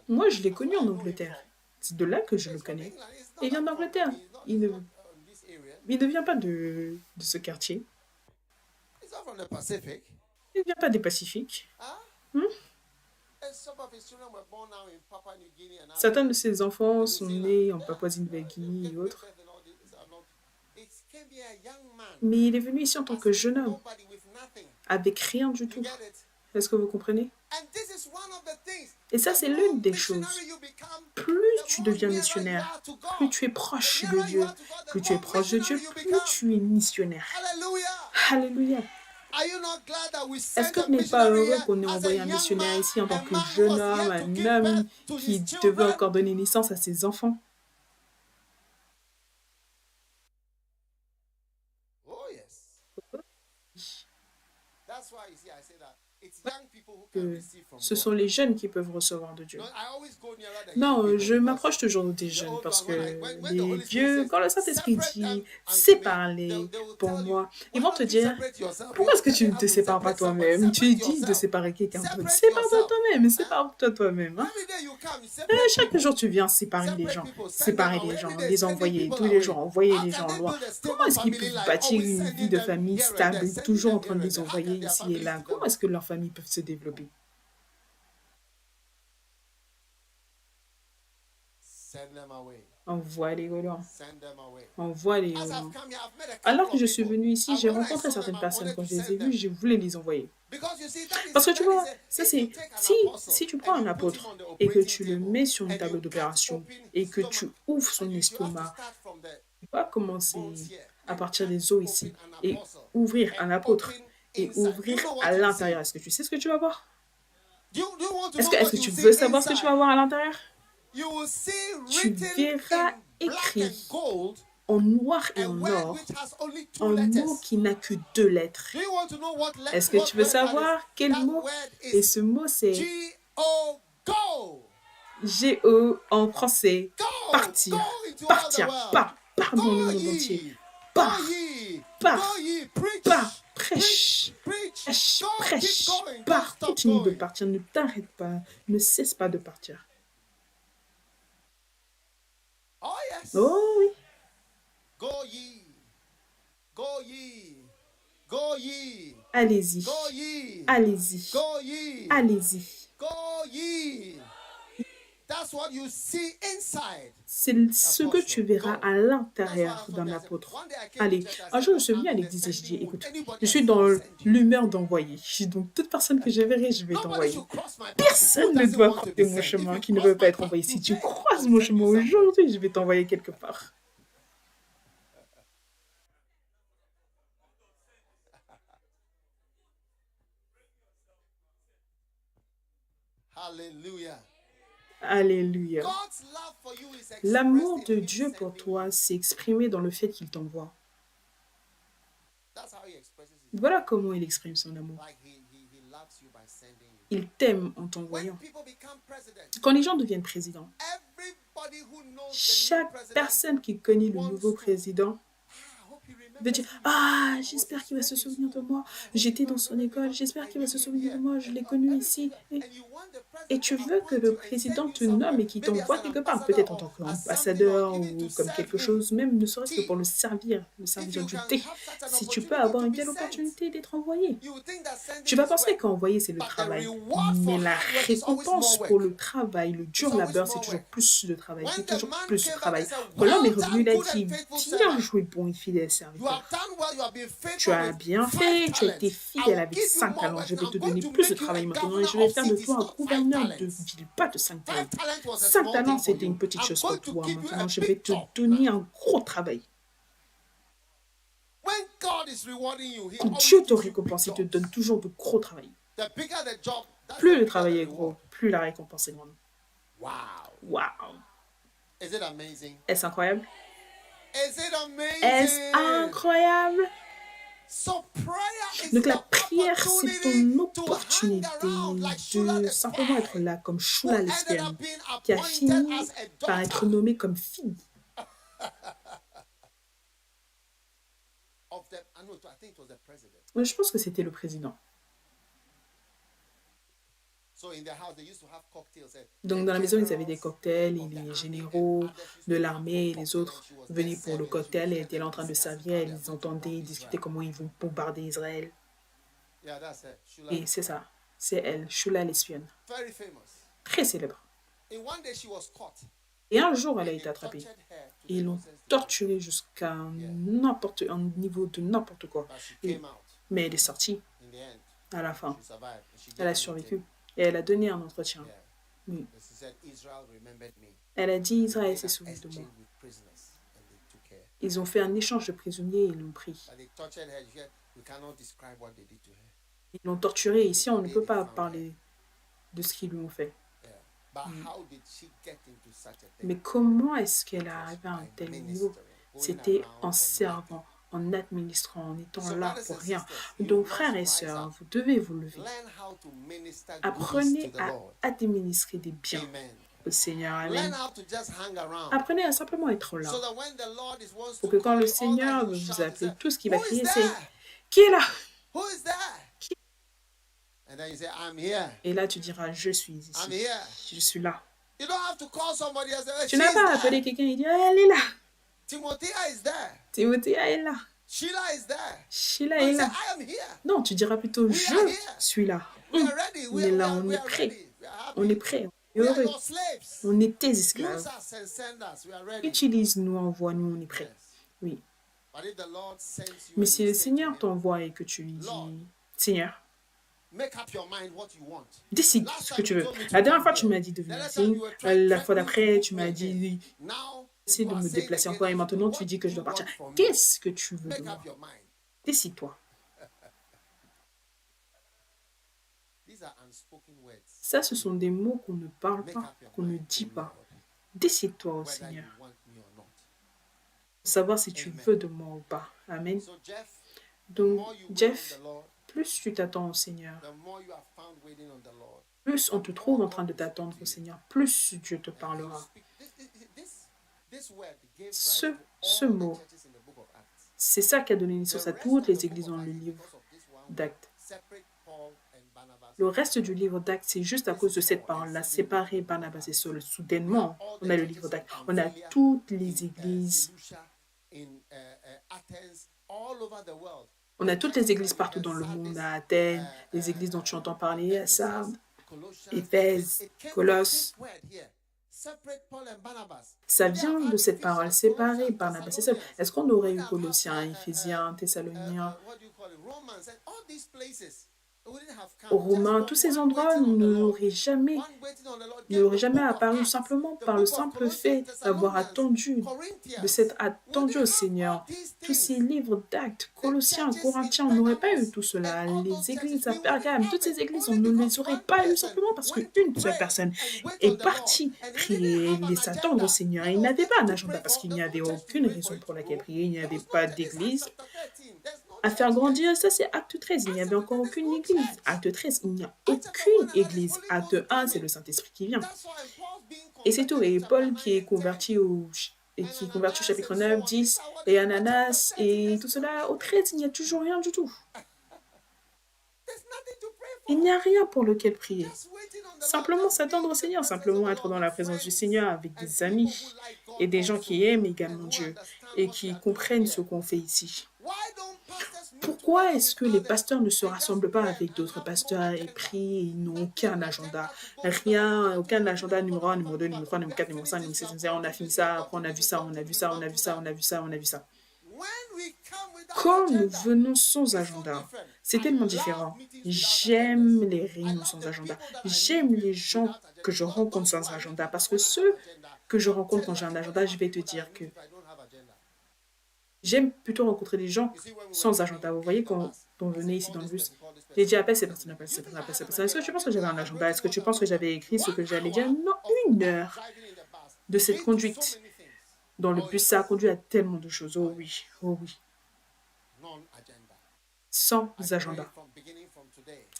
Moi, je l'ai connu en Angleterre. C'est de là que je le connais. Il vient d'Angleterre. Il ne vient pas de ce quartier. Il ne vient pas des Pacifiques. Hmm? Certains de ses enfants sont nés en Papouasie-Nouvelle-Guinée et autres. Mais il est venu ici en tant que jeune homme, avec rien du tout. Est-ce que vous comprenez? Et ça, c'est l'une des choses. Plus tu deviens missionnaire, plus tu es proche de Dieu. Plus tu es proche de Dieu, plus tu es missionnaire. Alléluia. Est-ce que tu n'es pas heureux qu'on ait envoyé un missionnaire ici en tant que jeune homme, un homme qui devait encore donner naissance à ses enfants? Que ce sont les jeunes qui peuvent recevoir de Dieu. Non, je m'approche toujours des jeunes parce que les vieux, quand le Saint-Esprit dit « séparez-les pour moi », ils vont te dire « Pourquoi est-ce que tu ne te sépares pas toi-même? Tu dis de séparer quelqu'un d'autre. Sépare-toi toi-même, sépare-toi toi-même. Hein? Chaque jour, tu viens séparer les gens, les envoyer tous les jours, envoyer les gens loin. Comment est-ce qu'ils peuvent bâtir une vie de famille stable, toujours en train de les envoyer ici et là? Comment est-ce que leurs familles peuvent se développer? Envoie-les au loin. Envoie-les au loin. Alors que je suis venue ici, j'ai rencontré certaines personnes. Quand je les ai vues, je voulais les envoyer. Parce que tu vois, ça c'est... Si tu prends un apôtre et que tu le mets sur une table d'opération et que tu ouvres son estomac, tu vas commencer à partir des os ici et ouvrir un apôtre et ouvrir à l'intérieur. Est-ce que tu sais ce que tu vas voir? Est-ce que tu veux savoir ce que tu vas voir à l'intérieur? Tu verras écrit en noir et en or un mot qui n'a que 2 lettres. Est-ce que tu veux savoir quel mot? Et ce mot, c'est G-O en français. Partir. Partir. Pars dans le monde entier. Pars. Prêche. Pars. Continue de partir. Ne t'arrête pas. Ne cesse pas de partir. Oh oui. Allez-y. C'est ce que tu verras à l'intérieur d'un apôtre. Allez, un jour je suis venue à l'église et je dis, écoute, je suis dans l'humeur d'envoyer. Je dis donc, toute personne que je verrai, je vais t'envoyer. Personne ne doit croiser mon chemin qui ne veut pas être envoyé. Si tu croises mon chemin aujourd'hui, je vais t'envoyer quelque part. Alléluia. L'amour de Dieu pour toi s'est exprimé dans le fait qu'il t'envoie. Voilà comment il exprime son amour. Il t'aime en t'envoyant. Quand les gens deviennent présidents, chaque personne qui connaît le nouveau président veut dire « Ah, j'espère qu'il va se souvenir de moi. J'étais dans son école, j'espère qu'il va se souvenir de moi. Je l'ai connu ici. » Et tu veux que le président te nomme et qu'il t'envoie quelque part, peut-être en tant qu'ambassadeur ou comme quelque chose, même ne serait-ce que pour le servir du thé. Si tu peux avoir une telle opportunité d'être envoyé, tu vas penser qu'envoyer, c'est le travail. Mais la récompense pour le travail, le dur labeur, c'est toujours plus de travail. C'est toujours plus de travail. Quand l'homme est revenu, il a dit « Bien joué, bon et fidèle serviteur. Tu as bien fait, tu as été fidèle avec 5 talents. Je vais te donner plus de travail maintenant et je vais faire de toi un gouverneur de ville, pas de 5 talents. 5 talents, c'était une petite chose pour toi. Maintenant, je vais te donner un gros travail. Quand Dieu te récompense, il te donne toujours de gros travail. Plus le travail est gros, plus la récompense est grande. Wow! Est-ce incroyable? Est-ce incroyable? Donc la prière, c'est ton opportunité de simplement être là comme Shula l'espion, qui a fini par être nommée comme fille Je pense que c'était le président. Donc dans la maison, ils avaient des cocktails et les généraux de l'armée et les autres venaient pour le cocktail et étaient là en train de servir. Et ils entendaient discuter comment ils vont bombarder Israël. Et c'est ça, c'est elle, Shula l'espionne, très célèbre. Et un jour, elle a été attrapée. Et ils l'ont torturée jusqu'à un niveau de n'importe quoi. Mais elle est sortie à la fin. Elle a survécu. Et elle a donné un entretien. Oui. Elle a dit, Israël s'est souvenu de moi. Ils ont fait un échange de prisonniers et ils l'ont pris. Ils l'ont torturée. Ici, on ne peut pas parler de ce qu'ils lui ont fait. Mais comment est-ce qu'elle est arrivée à un tel niveau? C'était en servant, en administrant, en étant là pour rien. Donc, frères et sœurs, vous devez vous lever. Apprenez à administrer des biens au Seigneur. Amen. Apprenez à simplement être là. Pour que quand le Seigneur veut vous appeler, tout ce qu'il va crier, c'est « Qui est là ?» Et là, tu diras, je suis ici. Je suis là. Tu n'as pas appelé quelqu'un et dire, elle est là. Timothée est là. Sheila est là. Non, tu diras plutôt, je suis là. On est là, on est prêt. On est prêt. On est heureux. On est tes esclaves. Utilise-nous, envoie-nous, on est prêt. Oui. Mais si le Seigneur t'envoie et que tu lui dis, Seigneur, décide ce que tu veux. La dernière fois, tu m'as dit de venir ici. La fois d'après, tu m'as dit d'essayer de me déplacer encore. Et maintenant, tu dis que je dois partir. Qu'est-ce que tu veux de moi? Décide-toi. Ça, ce sont des mots qu'on ne parle pas, qu'on ne dit pas. Décide-toi au Seigneur. Savoir si tu veux de moi ou pas. Amen. Donc, Jeff, plus tu t'attends au Seigneur, plus on te trouve en train de t'attendre au Seigneur, plus Dieu te parlera. Ce mot, c'est ça qui a donné naissance à toutes les églises dans le livre d'Actes. Le reste du livre d'Actes, c'est juste à cause de cette parole-là, séparer Barnabas et Saul. Soudainement, on a le livre d'Actes. On a toutes les églises. On a toutes les églises partout dans le monde, à Athènes, les églises dont tu entends parler, à Sardes, Éphèse, Colosse. Ça vient de cette parole, séparer Barnabas et Saul. Est-ce qu'on aurait eu Colossiens, Éphésiens, Thessaloniens, Romains, tous ces endroits n'auraient jamais apparu simplement par le simple fait d'avoir attendu, de s'être attendu au Seigneur. Tous ces livres d'Actes, Colossiens, Corinthiens, on n'aurait pas eu tout cela. Les églises à Pergame, toutes ces églises, on ne les aurait pas eues simplement parce qu'une seule personne est partie prier et s'attendre au Seigneur. Il n'avait pas un agenda parce qu'il n'y avait aucune raison pour laquelle prier, il n'y avait pas d'église à faire grandir. Ça, c'est acte 13. Il n'y avait encore aucune église. Acte 13, il n'y a aucune église. Acte 1, c'est le Saint-Esprit qui vient. Et c'est tout. Et Paul qui est converti au chapitre 9, 10, et Ananas, et tout cela, au 13, il n'y a toujours rien du tout. Il n'y a rien pour lequel prier. Simplement s'attendre au Seigneur, simplement être dans la présence du Seigneur avec des amis et des gens qui aiment également Dieu et qui comprennent ce qu'on fait ici. Pourquoi est-ce que les pasteurs ne se rassemblent pas avec d'autres pasteurs et prient et ils n'ont aucun agenda? Rien, aucun agenda numéro 1, numéro 2, numéro 3, numéro 4, numéro 5, numéro 6, on a fini ça, après on a vu ça, on a vu ça, on a vu ça, on a vu ça, on a vu ça. Quand nous venons sans agenda, c'est tellement différent. J'aime les réunions sans agenda. J'aime les gens que je rencontre sans agenda parce que ceux que je rencontre quand j'ai un agenda, je vais te dire que j'aime plutôt rencontrer des gens sans agenda. Vous voyez, quand on venait ici dans le bus, j'ai dit appelle cette personne, appelle cette personne, appelle cette personne. Est-ce que tu penses que j'avais un agenda? Est-ce que tu penses que j'avais écrit ce que j'allais dire? Non, 1 heure de cette conduite dans le bus, ça a conduit à tellement de choses. Oh oui, oh oui. sans agenda.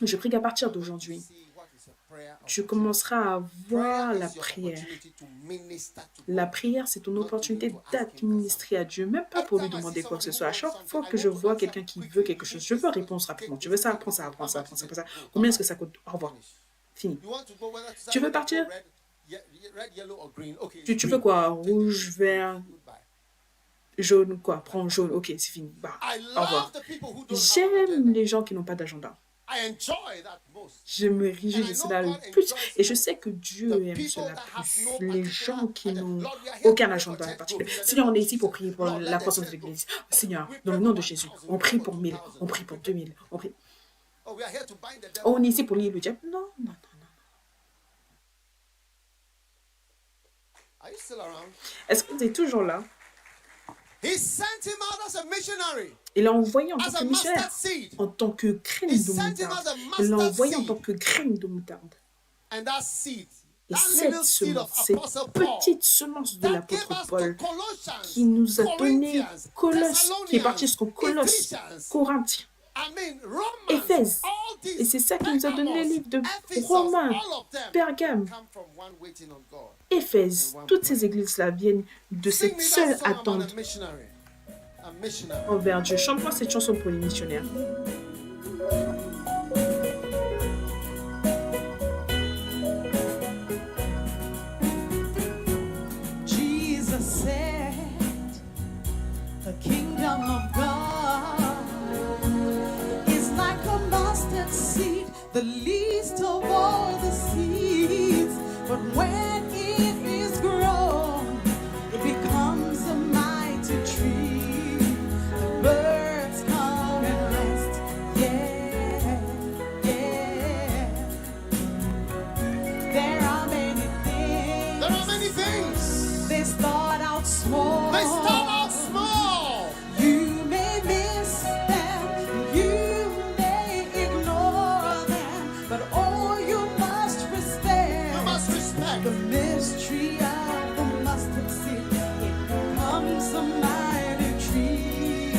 Je prie qu'à partir d'aujourd'hui, tu commenceras à voir la prière. La prière, c'est ton opportunité d'administrer à Dieu, même pas pour lui demander quoi que ce soit. À chaque fois que je vois quelqu'un qui veut quelque chose, je veux réponse rapidement. Tu veux ça, prends ça, prends ça, prends ça, prends ça. Combien est-ce que ça coûte? Au revoir. Fini. Tu veux partir? Tu veux quoi? Rouge, vert, jaune, quoi? Prends jaune. Ok, c'est fini. Bah, au revoir. J'aime les gens qui n'ont pas d'agenda. Je me réjouis de cela le plus. Et je sais que Dieu aime cela plus. Les gens qui n'ont aucun agenda en particulier. Seigneur, on est ici pour prier pour la croissance de l'Église. Seigneur, dans le nom de Jésus, on prie pour 1000, on prie pour 2000, on prie. On est ici pour lier le diable. Non, non, non, non. Est-ce que tu es toujours là? Il l'a envoyé en tant que missionnaire, en tant que graine de moutarde. Il l'a envoyé en tant que graine de moutarde. Et cette semence, cette petite semence de l'apôtre Paul qui nous a donné Colosse, qui est parti jusqu'au Colosse, Corinthiens, Éphèse. Et c'est ça qui nous a donné les livres de Romains, Pergame, Éphèse. Toutes ces églises-là viennent de cette seule attente envers Dieu. Chante-moi cette chanson pour les missionnaires. Jesus said, the kingdom of God is like a mustard seed, the least of all the seeds. But when it is grown, it becomes a mighty tree. The birds come and rest. Yeah, yeah. There are many things. There are many things. They start out small. They start out small. You may miss them, you may ignore them, but oh, you must respect. You must respect The mystery of the mustard seed. It becomes a mighty tree.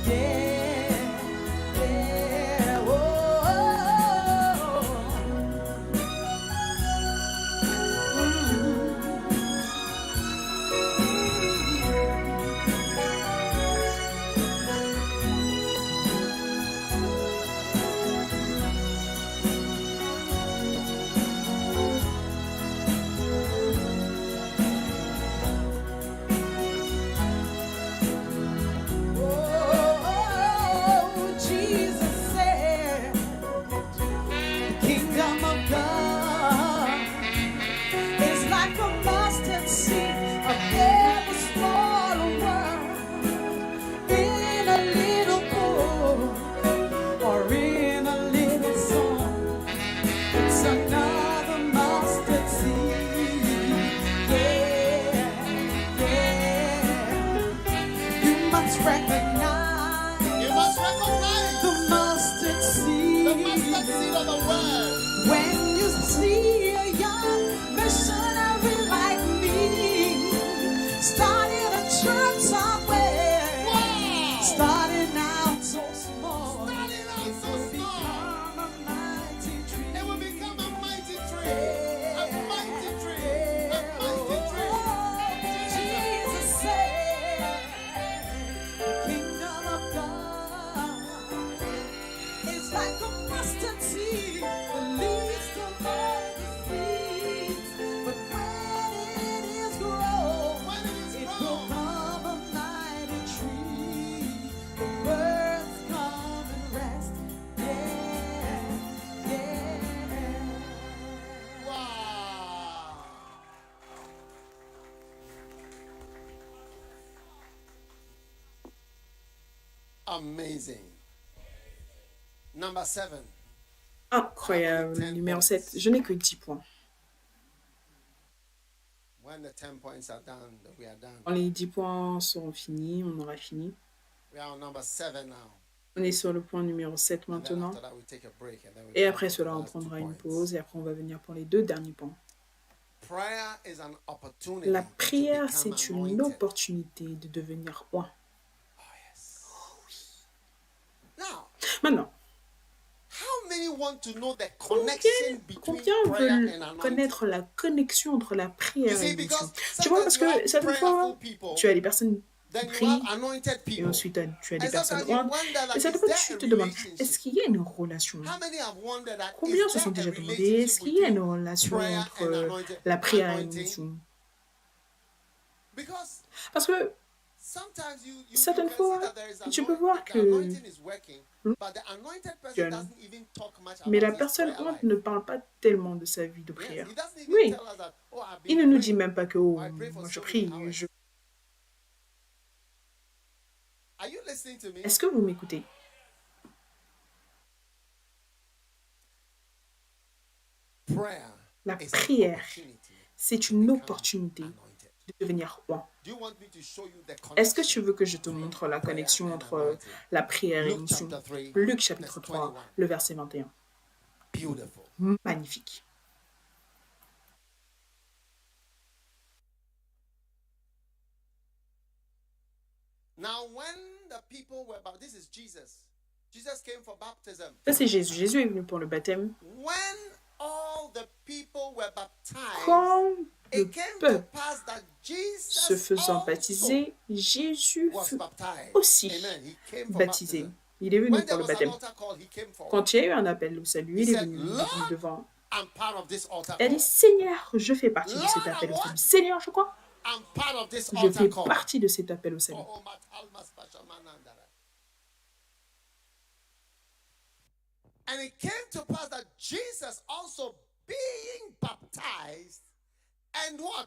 Yeah, yeah, oh. Oh, Jesus said, the kingdom of God is like a mustard seed, a very small world in a little pool or in a little song. It's another mustard seed. Yeah, yeah. You must recognize the mustard seed. the mustard seed of the word. When you see a young missionary like me, starting a church somewhere, Wow. starting out so small, Starting out it so will small. become a mighty tree. It will become a mighty tree. A mighty tree. A mighty tree. Jesus said, the kingdom of God is like a mustard seed, the least of all the seeds. But when it is grown, When it is it will grown, become a mighty tree. The birds come and rest. Yeah, yeah. wow. Amazing. Number 7. Incroyable. Numéro 7. Je n'ai que 10 points. When the 10 points are done, we are done. Quand les 10 points seront finis, on aura fini. We are on number 7 now. On est sur le point numéro 7 And then maintenant. after that, we take a break and then we Et come après to the cela, on last 2 prendra une points. pause et après on va venir pour les 2 derniers points. Prayer is an opportunity La to prière, become c'est une anointed. opportunité de devenir oint. Oh, yes. Now, want to know the connection between Combien prayer veulent and anointing? connaître la connexion entre la You prière see, et l'onction? because Tu vois, parce sometimes you que have certaines fois, prayerful people, tu as des personnes qui then you prient, have anointed et people. ensuite tu as des And personnes sometimes you ointes. wonder, Et like, certaines is fois, there tu a te demandes, est-ce relationship? qu'il y a une relation? How many have wondered that Combien is se sont there a déjà demandé, est-ce relationship qu'il y a une between relation prayer entre and anointing? la prière et Anointing? l'onction? Because Parce que sometimes you certaines can see fois, that there is tu peux voir the que anointing is working, l'onction but the anointed person fonctionne, doesn't even talk much mais la about his personne prayer honte life. ne parle pas tellement de sa vie de Yes, prière. he doesn't even Oui, tell us that, oh, I've il been ne nous dit praying. même pas que oh, I pray for moi je so many prie. hours. Are you listening to me? Est-ce que vous m'écoutez? Prayer La is an prière, opportunity c'est to une become opportunité anointed. de devenir roi. Do you want me to show you the Est-ce que tu connection veux que je te between montre la prayer connexion and entre anointing? la prière et Luke l'onction? chapter 3, Luc chapitre verse 3, 21. le verset 21. Beautiful. Magnifique. Now, when the people were baptized, this is Jesus. Jesus came for baptism. Ça, c'est Jésus. Jésus est venu pour le baptême. When all the people were baptized, Quand le it came to peuple pass that se Jesus faisant also baptiser, Jésus was fut baptized. aussi Amen. He came for baptisé. baptism. Il est venu When pour there le was an baptême. altar call, he came forward. Quand il y a eu un appel au salut, He il est said, venu Lord, devant. I'm part of this altar Elle call. dit, Seigneur, je fais partie de cet Lord, appel au what? salut. Seigneur, je crois, I'm part of this je altar fais call. partie de cet appel au salut. Oh, Matalmas Pashamanandara. And it came to pass that Jesus also being baptized and what?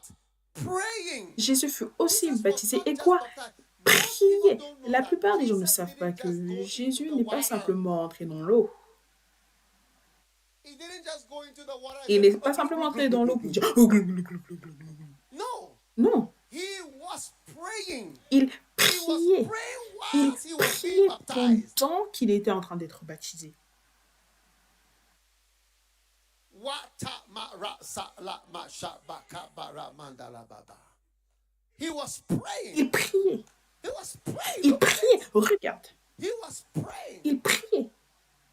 Praying. Jésus fut aussi Jesus was baptisé. not Et just quoi? baptized. Most Prier. people don't know La that plupart des gens ne Jesus savent pas didn't que just go into Jésus the n'est pas water. simplement entré dans l'eau. He didn't just go into the water and Il say, n'est pas "Oh, simplement glug, entré glug, dans glug, l'eau glug, pour glug." dire oh, glou, glou, glou, glou, glou, glou. No, Non, he was praying. il He was priait. praying Il whilst he was being priait baptized. pendant qu'il était en train d'être baptisé. He was praying. Il priait. He was praying. Il Look at priait. it. Regarde. He was praying. Il priait.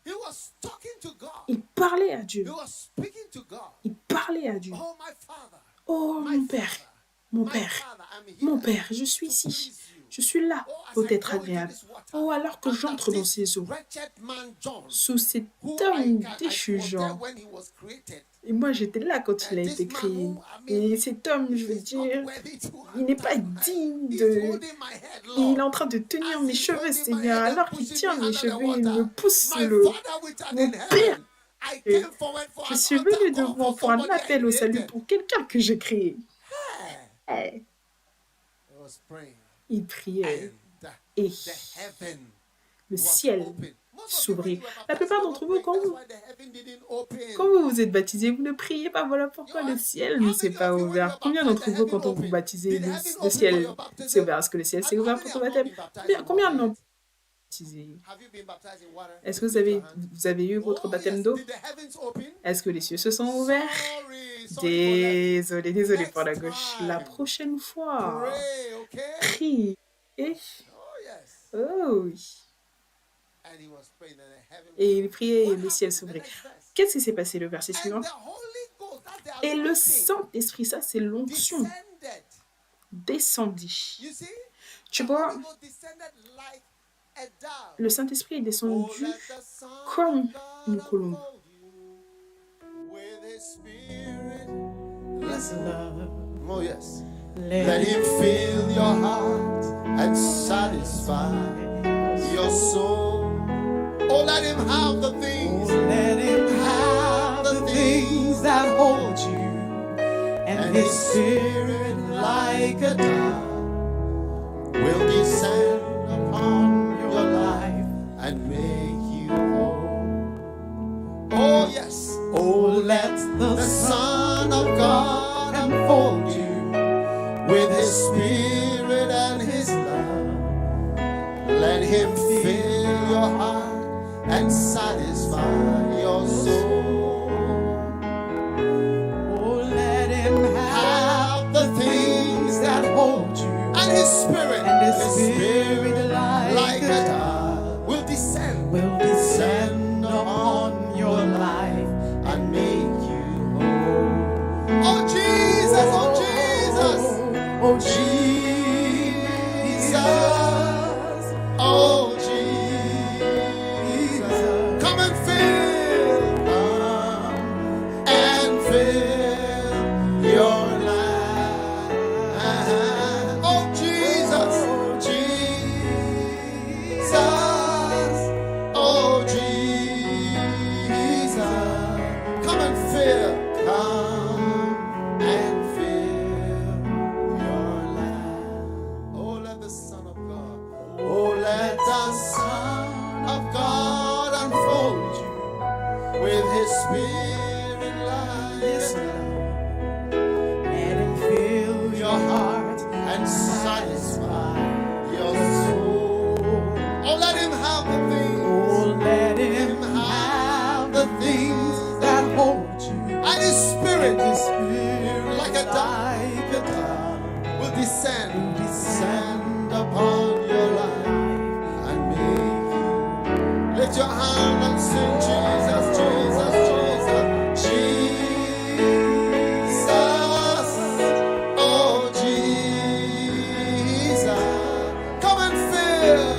He was talking to God. Il parlait à He Dieu. was speaking to God. Il parlait à Dieu. Oh, my Father. Oh, My mon Père. Father. Mon My Père. Father, I'm here Mon Père, je suis to ici. please you. Je suis là Oh, as pour I t'être go into agréable. this water, Oh, alors que under j'entre dans this ces eaux, wretched man John, sous cet who homme I déchu, was there genre. when he was created. Et moi, j'étais là quand il a And été this man créé. who, I mean, Et cet homme, je veux he's not dire, worthy to il n'est pas enter my- digne He's de... holding my head, Et il est Lord. en train de tenir As mes he's cheveux, holding my Seigneur. head and Alors qu'il pushing tient me mes under the cheveux, il me water. pousse My le... Father which art Mon in Père. heaven, I Et came forward for je an suis altar venue call devant for pour un somebody I appel au salut created. pour quelqu'un que j'ai créé. Hey. Eh, I was praying. il priait. And Et the heaven le was ciel open. Most of you, when s'ouvrit. you were La baptized, plupart you were d'entre not vous, praying. quand That's vous, why the heaven didn't open. quand vous vous êtes baptisé, vous ne priez pas. Voilà pourquoi le ciel ne s'est pas ouvert. Combien d'entre vous, quand on vous baptisez, le ciel s'est ouvert? Est-ce que le ciel s'est ouvert pour ton baptême? Combien n'ont baptisé? Have you been baptized in water? Est-ce que Lift your hand. vous avez eu votre Oh, baptême yes. d'eau? Did the heavens open? Est-ce que les cieux se sont ouverts? Sorry for Désolé pour la gauche. La time. prochaine that. fois, Pray, okay? prie. Et, Oh, yes. oh oui. And he was praying and the heaven Et il was priait et What le ciel happened? The s'ouvrait. next verse. Qu'est-ce qui s'est passé le verset And suivant? the Holy Ghost, that's the Et le anointing, Saint-Esprit, ça c'est l'onction, descended. descendit. You see? Tu The vois, Holy Ghost descended like a dove. le Saint-Esprit est Oh, descendu let the Son comme of God une colombe. enfold you with his spirit. Let's love. Oh, yes. Let him fill your heart and satisfy your soul. Oh, let him have the things. Let him have the things that hold you, and his spirit like a dove will descend upon your life and make you whole. Oh, yes. Oh, let the Son of God enfold you with his spirit and his love. Let him fill your heart and satisfy your soul. oh, let him have Have the things that hold you, and his spirit, and his spirit like a dove will descend will descend upon your life Oh Jesus, oh Jesus, come and fill your life. Oh Jesus, Jesus, oh Jesus, come and fill your life. Oh, let the Son of God, oh, let the Son of God unfold you with His Spirit like His love. Let Him fill your heart and satisfy your soul. Oh, let Him have the things. Oh, let Him have the things that hold you. And His Spirit, like a dove, will descend upon your life and make you. Lift your hand and sing Jesus, Jesus, Jesus, Jesus, oh Jesus, come and fill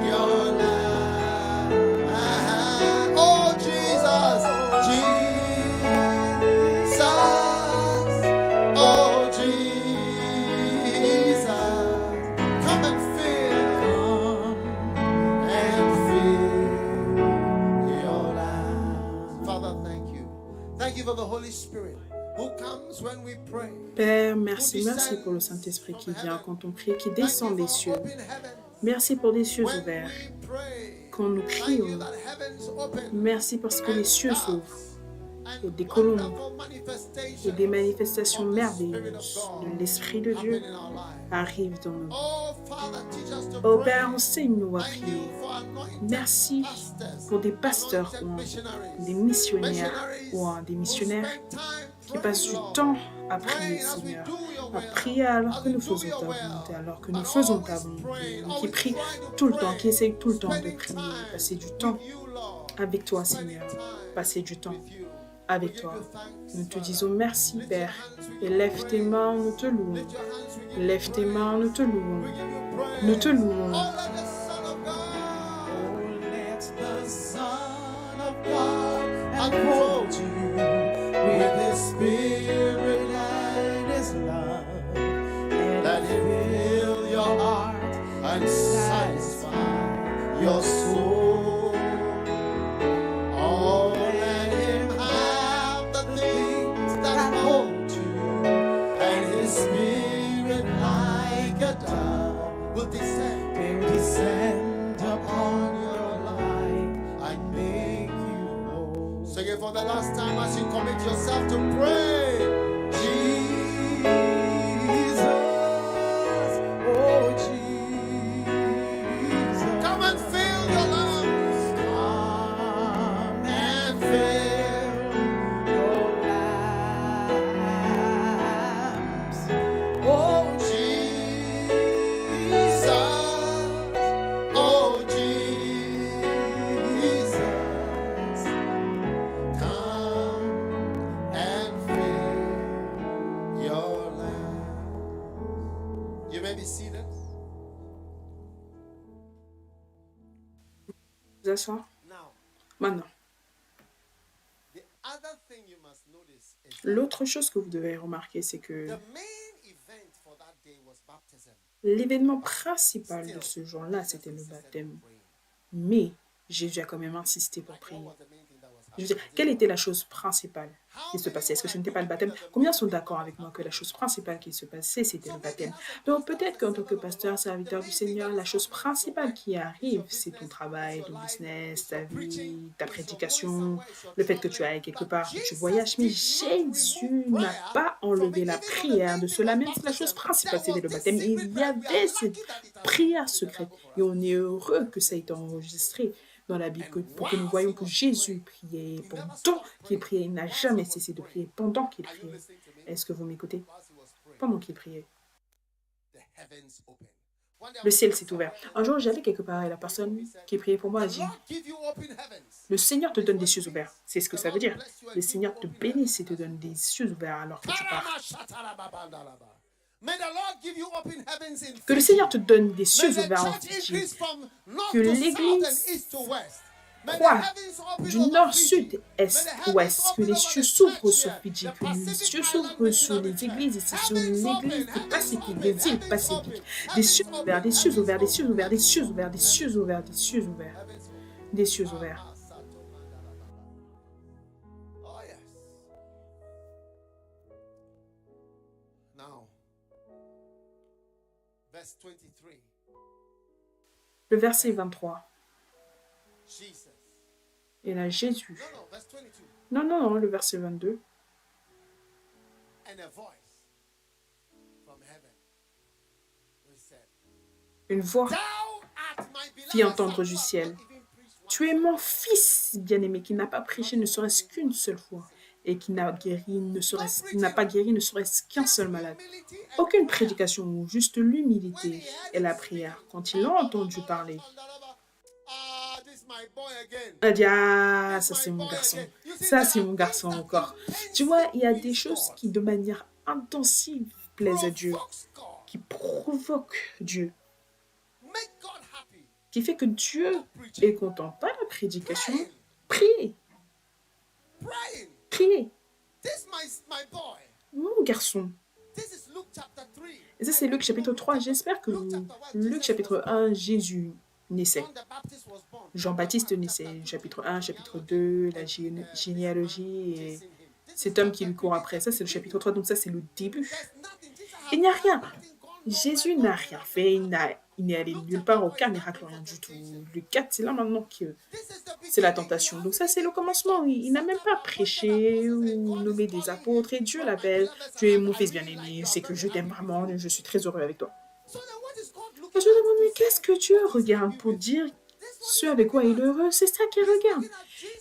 your life. Oh Jesus, Jesus, oh Jesus, come and fill your life. Father, thank you. Thank you for the Holy Spirit who comes when we pray. Père, merci pour le Saint-Esprit qui vient quand on prie, qui descend des cieux. Merci pour des cieux ouverts. Quand nous crions, merci parce que les cieux s'ouvrent et des colombes et des manifestations merveilleuses de l'Esprit de Dieu arrivent dans nos vies. Oh Père, enseigne-nous à prier. Merci pour des pasteurs ou des missionnaires qui passent du temps à prier, Seigneur, à prier alors que nous faisons ta volonté, qui prient tout le temps, qui essayent tout le temps de prier, passer du temps avec toi, Seigneur, passer du temps avec toi. Nous te disons merci, Père, et lève tes mains, nous te louons. Lève tes mains, nous te louons. Nous te louons. Unfold you with His Spirit and His love. Let Him fill your heart and satisfy your soul. Oh, let Him have the things that hold you, and His Spirit like a dove will descend upon your life and make you whole. Sing it for the last time as you commit yourself to pray. Jesus, oh Jesus, come and fill your lungs. Come and fill your lamps. Oh Jesus, oh Jesus, come and fill your lamps. You may be seated. Vous asseoir. Now, Maintenant, the other thing you must notice is l'autre chose que vous devez remarquer, c'est que the main event for that day was baptism. l'événement principal de ce jour-là, c'était le baptême. Mais Jésus a quand même insisté pour prier. What was the main thing that was Je veux dire, quelle était la chose principale qui se passait? Est-ce que ce n'était pas le baptême? Combien sont d'accord avec moi que la chose principale qui se passait, c'était le baptême? Donc peut-être qu'en tant que pasteur, serviteur du Seigneur, la chose principale qui arrive, c'est ton travail, ton business, ta vie, ta prédication, le fait que tu ailles quelque part, que tu voyages. Mais Jésus n'a pas enlevé la prière de cela, même si la chose principale, c'était le baptême. Il y avait cette prière secrète. Et on est heureux que ça ait été enregistré dans la Bible, pour que nous voyons que Jésus priait pendant qu'il priait. Il n'a jamais cessé de prier pendant qu'il priait. Est-ce que vous m'écoutez? Pendant qu'il priait. Le ciel s'est ouvert. Un jour, j'allais quelque part et la personne qui priait pour moi a dit, le Seigneur te donne des cieux ouverts. C'est ce que ça veut dire. Le Seigneur te bénisse et te donne des cieux ouverts alors que tu pars. Que le Seigneur te donne des cieux ouverts en Fidji. Que l'Église croit du nord, sud, est, ouest. Que les cieux s'ouvrent sur Fidji. Que les cieux s'ouvrent sur les églises ici, sur l'église pacifique, des îles pacifiques. Des cieux ouverts, des cieux ouverts, des cieux ouverts, des cieux ouverts, des cieux ouverts, des cieux ouverts. Des cieux ouverts. Le verset 23. Et là, Jésus. Non, le verset 22. Une voix fit entendre du ciel. Tu es mon fils bien-aimé qui n'a pas prêché ne serait-ce qu'une seule fois et qui n'a pas guéri ne serait-ce qu'un seul malade. Aucune prédication, juste l'humilité et la prière. Quand il a entendu parler, il a dit, ah, ça c'est mon garçon. Ça c'est mon garçon encore. Tu vois, il y a des choses qui de manière intensive plaisent à Dieu, qui provoquent Dieu, qui fait que Dieu est content. Pas la prédication, priez. Priez. Mon garçon. Et ça, c'est Luc chapitre 3. J'espère que Luc chapitre 1, Jésus naissait. Jean-Baptiste naissait. Chapitre 1, chapitre 2, la généalogie et cet homme qui lui court après. Ça, c'est le chapitre 3. Donc ça, c'est le début. Il n'y a rien. Jésus n'a rien fait. Il n'est allé nulle part, aucun miracle, rien du tout. Luc 4, c'est là maintenant que c'est la tentation. Donc ça, c'est le commencement. Il n'a même pas prêché ou nommé des apôtres. Et Dieu l'appelle. Tu es mon fils bien-aimé. C'est que je t'aime vraiment. Et je suis très heureux avec toi. Et je demande, mais qu'est-ce que Dieu regarde pour dire ce avec quoi il est heureux? C'est ça qu'il regarde.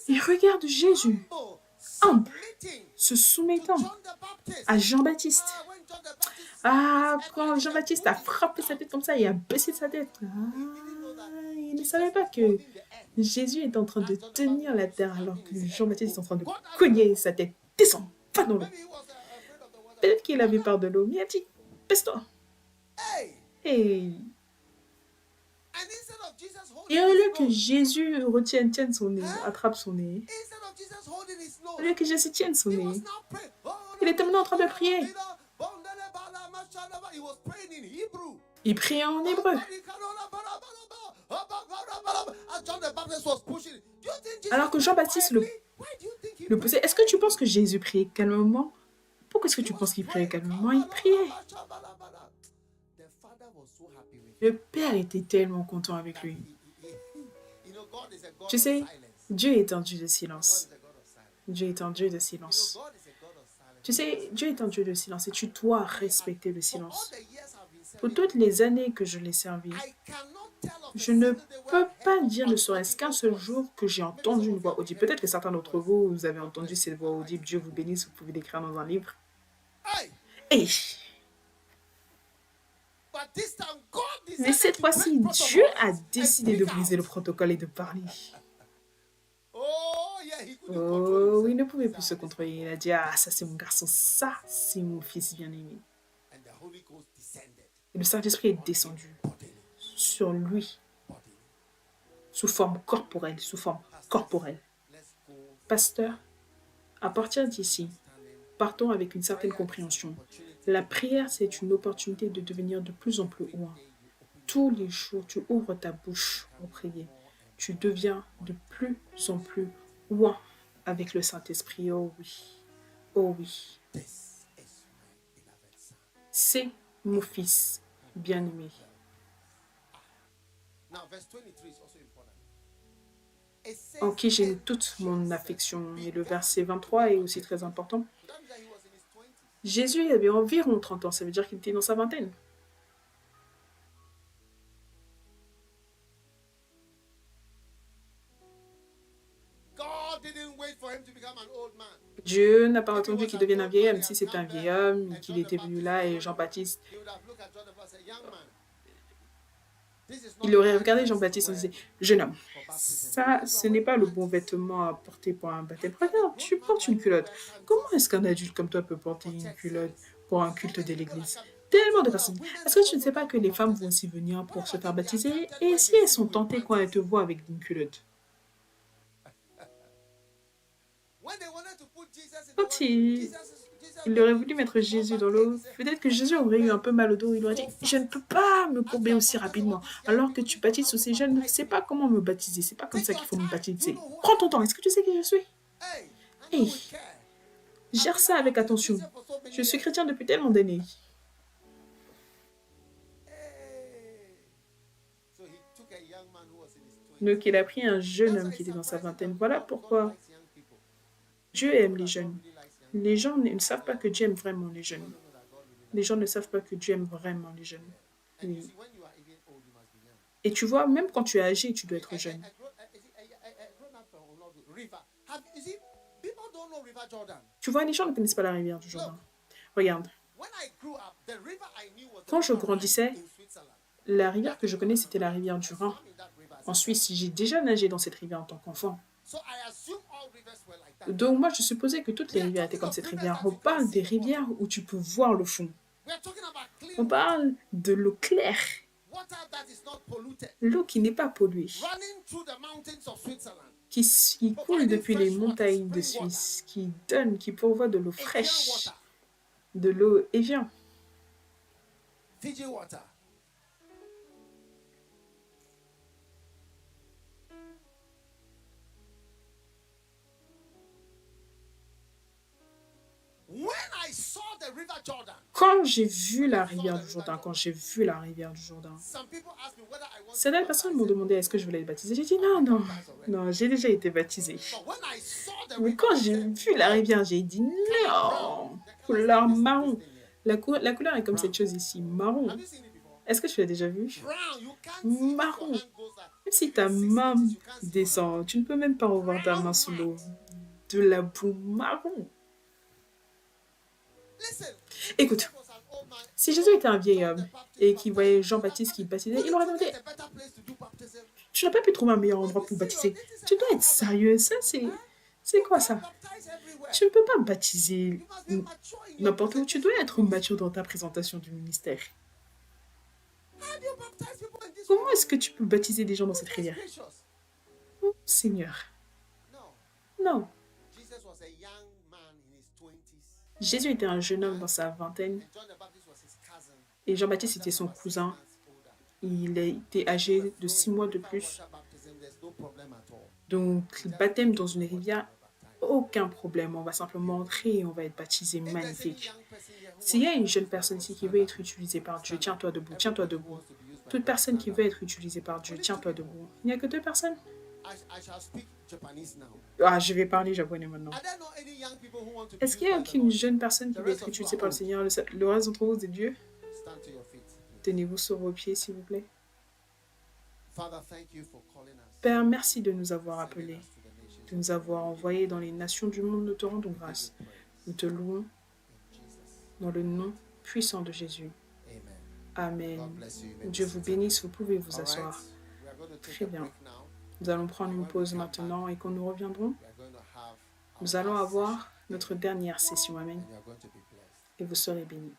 Il regarde Jésus, humble, se soumettant à Jean-Baptiste. Ah, quand Jean-Baptiste a frappé sa tête comme ça, il a baissé sa tête. Ah, il ne savait pas que Jésus est en train de tenir la terre alors que Jean-Baptiste est en train de cogner sa tête. Descends, va dans l'eau. Peut-être qu'il avait peur de l'eau, mais il a dit, baisse-toi. Et au lieu que Jésus tienne son nez, attrape son nez, au lieu que Jésus tienne son nez, il était maintenant en train de prier. Il priait en hébreu. Alors que Jean-Baptiste le poussait. Est-ce que tu penses que Jésus priait calmement? Pourquoi est-ce que tu penses qu'il priait calmement? Il priait. Le Père était tellement content avec lui. Tu sais, Dieu est un Dieu de silence. Dieu est un Dieu de silence. Tu sais, Dieu est un Dieu de silence et tu dois respecter le silence. Pour toutes les années que je l'ai servi, je ne peux pas dire ne serait-ce qu'un seul jour que j'ai entendu une voix audible. Peut-être que certains d'entre vous, vous avez entendu cette voix audible. Dieu vous bénisse, vous pouvez l'écrire dans un livre. Et mais cette fois-ci, Dieu a décidé de briser le protocole et de parler. Oh, il ne pouvait plus se contrôler. Il a dit, ah, ça c'est mon garçon, ça c'est mon fils bien-aimé. Et le Saint-Esprit est descendu sur lui, sous forme corporelle, Pasteur, à partir d'ici, partons avec une certaine compréhension. La prière, c'est une opportunité de devenir de plus en plus loin. Tous les jours, tu ouvres ta bouche pour prier. Tu deviens de plus en plus loin avec le Saint-Esprit. Oh oui, oh oui. C'est mon fils bien-aimé. En qui j'ai toute mon affection. Et le verset 23 est aussi très important. Jésus avait environ 30 ans, ça veut dire qu'il était dans sa vingtaine. Dieu n'a pas attendu qu'il devienne un vieil homme. Si c'était un vieil homme, qu'il était venu là et Jean-Baptiste Il aurait regardé Jean-Baptiste et disait, jeune homme, ça, ce n'est pas le bon vêtement à porter pour un baptême. Regarde, tu portes une culotte. Comment est-ce qu'un adulte comme toi peut porter une culotte pour un culte de l'église? Tellement de personnes. Est-ce que tu ne sais pas que les femmes vont aussi venir pour se faire baptiser? Et si elles sont tentées quand elles te voient avec une culotte? Quand il aurait voulu mettre Jésus dans l'eau, peut-être que Jésus aurait eu un peu mal au dos. Il aurait dit, je ne peux pas me courber aussi rapidement. Alors que tu baptises aussi jeune, je ne sais pas comment me baptiser. C'est pas comme ça qu'il faut me baptiser. Prends ton temps. Est-ce que tu sais qui je suis? Hey, gère ça avec attention. Je suis chrétien depuis tellement d'années. Donc il a pris un jeune homme qui était dans sa vingtaine. Voilà pourquoi Dieu aime les jeunes. Les gens ne savent pas que Dieu aime vraiment les jeunes. Les gens ne savent pas que Dieu aime vraiment les jeunes. Oui. Et tu vois, même quand tu es âgé, tu dois être jeune. Tu vois, les gens ne connaissent pas la rivière du Jourdain. Regarde. Quand je grandissais, la rivière que je connais, c'était la rivière du Rhin. En Suisse, j'ai déjà nagé dans cette rivière en tant qu'enfant. Donc moi, je supposais que toutes les rivières étaient comme cette rivière. On parle des rivières où tu peux voir le fond. On parle de l'eau claire. L'eau qui n'est pas polluée. Qui coule depuis les montagnes de Suisse. Qui pourvoit de l'eau fraîche. De l'eau Evian. Fiji water. Quand j'ai vu la rivière du Jourdain, certaines personnes m'ont demandé est-ce que je voulais être baptisée. J'ai dit non, j'ai déjà été baptisée. Mais quand j'ai vu la rivière, j'ai dit non, couleur marron. La couleur est comme cette chose ici, marron. Est-ce que tu l'as déjà vu? Marron. Même si ta main descend, tu ne peux même pas revoir ta main sous l'eau. De la boue marron. Écoute, si Jésus était un vieil homme et qu'il voyait Jean-Baptiste qui baptisait, il aurait demandé « Tu n'as pas pu trouver un meilleur endroit pour baptiser. Tu dois être sérieux, ça c'est quoi ça? Tu ne peux pas baptiser n'importe où, tu dois être mature dans ta présentation du ministère. Comment est-ce que tu peux baptiser des gens dans cette rivière? Oh, Seigneur. Non. Jésus était un jeune homme dans sa vingtaine et Jean-Baptiste était son cousin. Il était âgé de 6 mois de plus. Donc, le baptême dans une rivière, aucun problème. On va simplement entrer et on va être baptisé. Magnifique. S'il y a une jeune personne ici qui veut être utilisée par Dieu, tiens-toi debout, tiens-toi debout. Toute personne qui veut être utilisée par Dieu, tiens-toi debout. Il n'y a que 2 personnes. Ah, je vais parler japonais maintenant. Est-ce qu'il n'y a aucune jeune personne qui veut être utilisée par le Seigneur? Le reste d'entre vous, c'est Dieu. Tenez-vous sur vos pieds, s'il vous plaît. Père, merci de nous avoir appelés, de nous avoir envoyés dans les nations du monde. Nous te rendons grâce. Nous te louons dans le nom puissant de Jésus. Amen. Dieu vous bénisse. Vous pouvez vous asseoir. Très bien. Nous allons prendre une pause maintenant et quand nous reviendrons, nous allons avoir notre dernière session. Amen. Et vous serez bénis.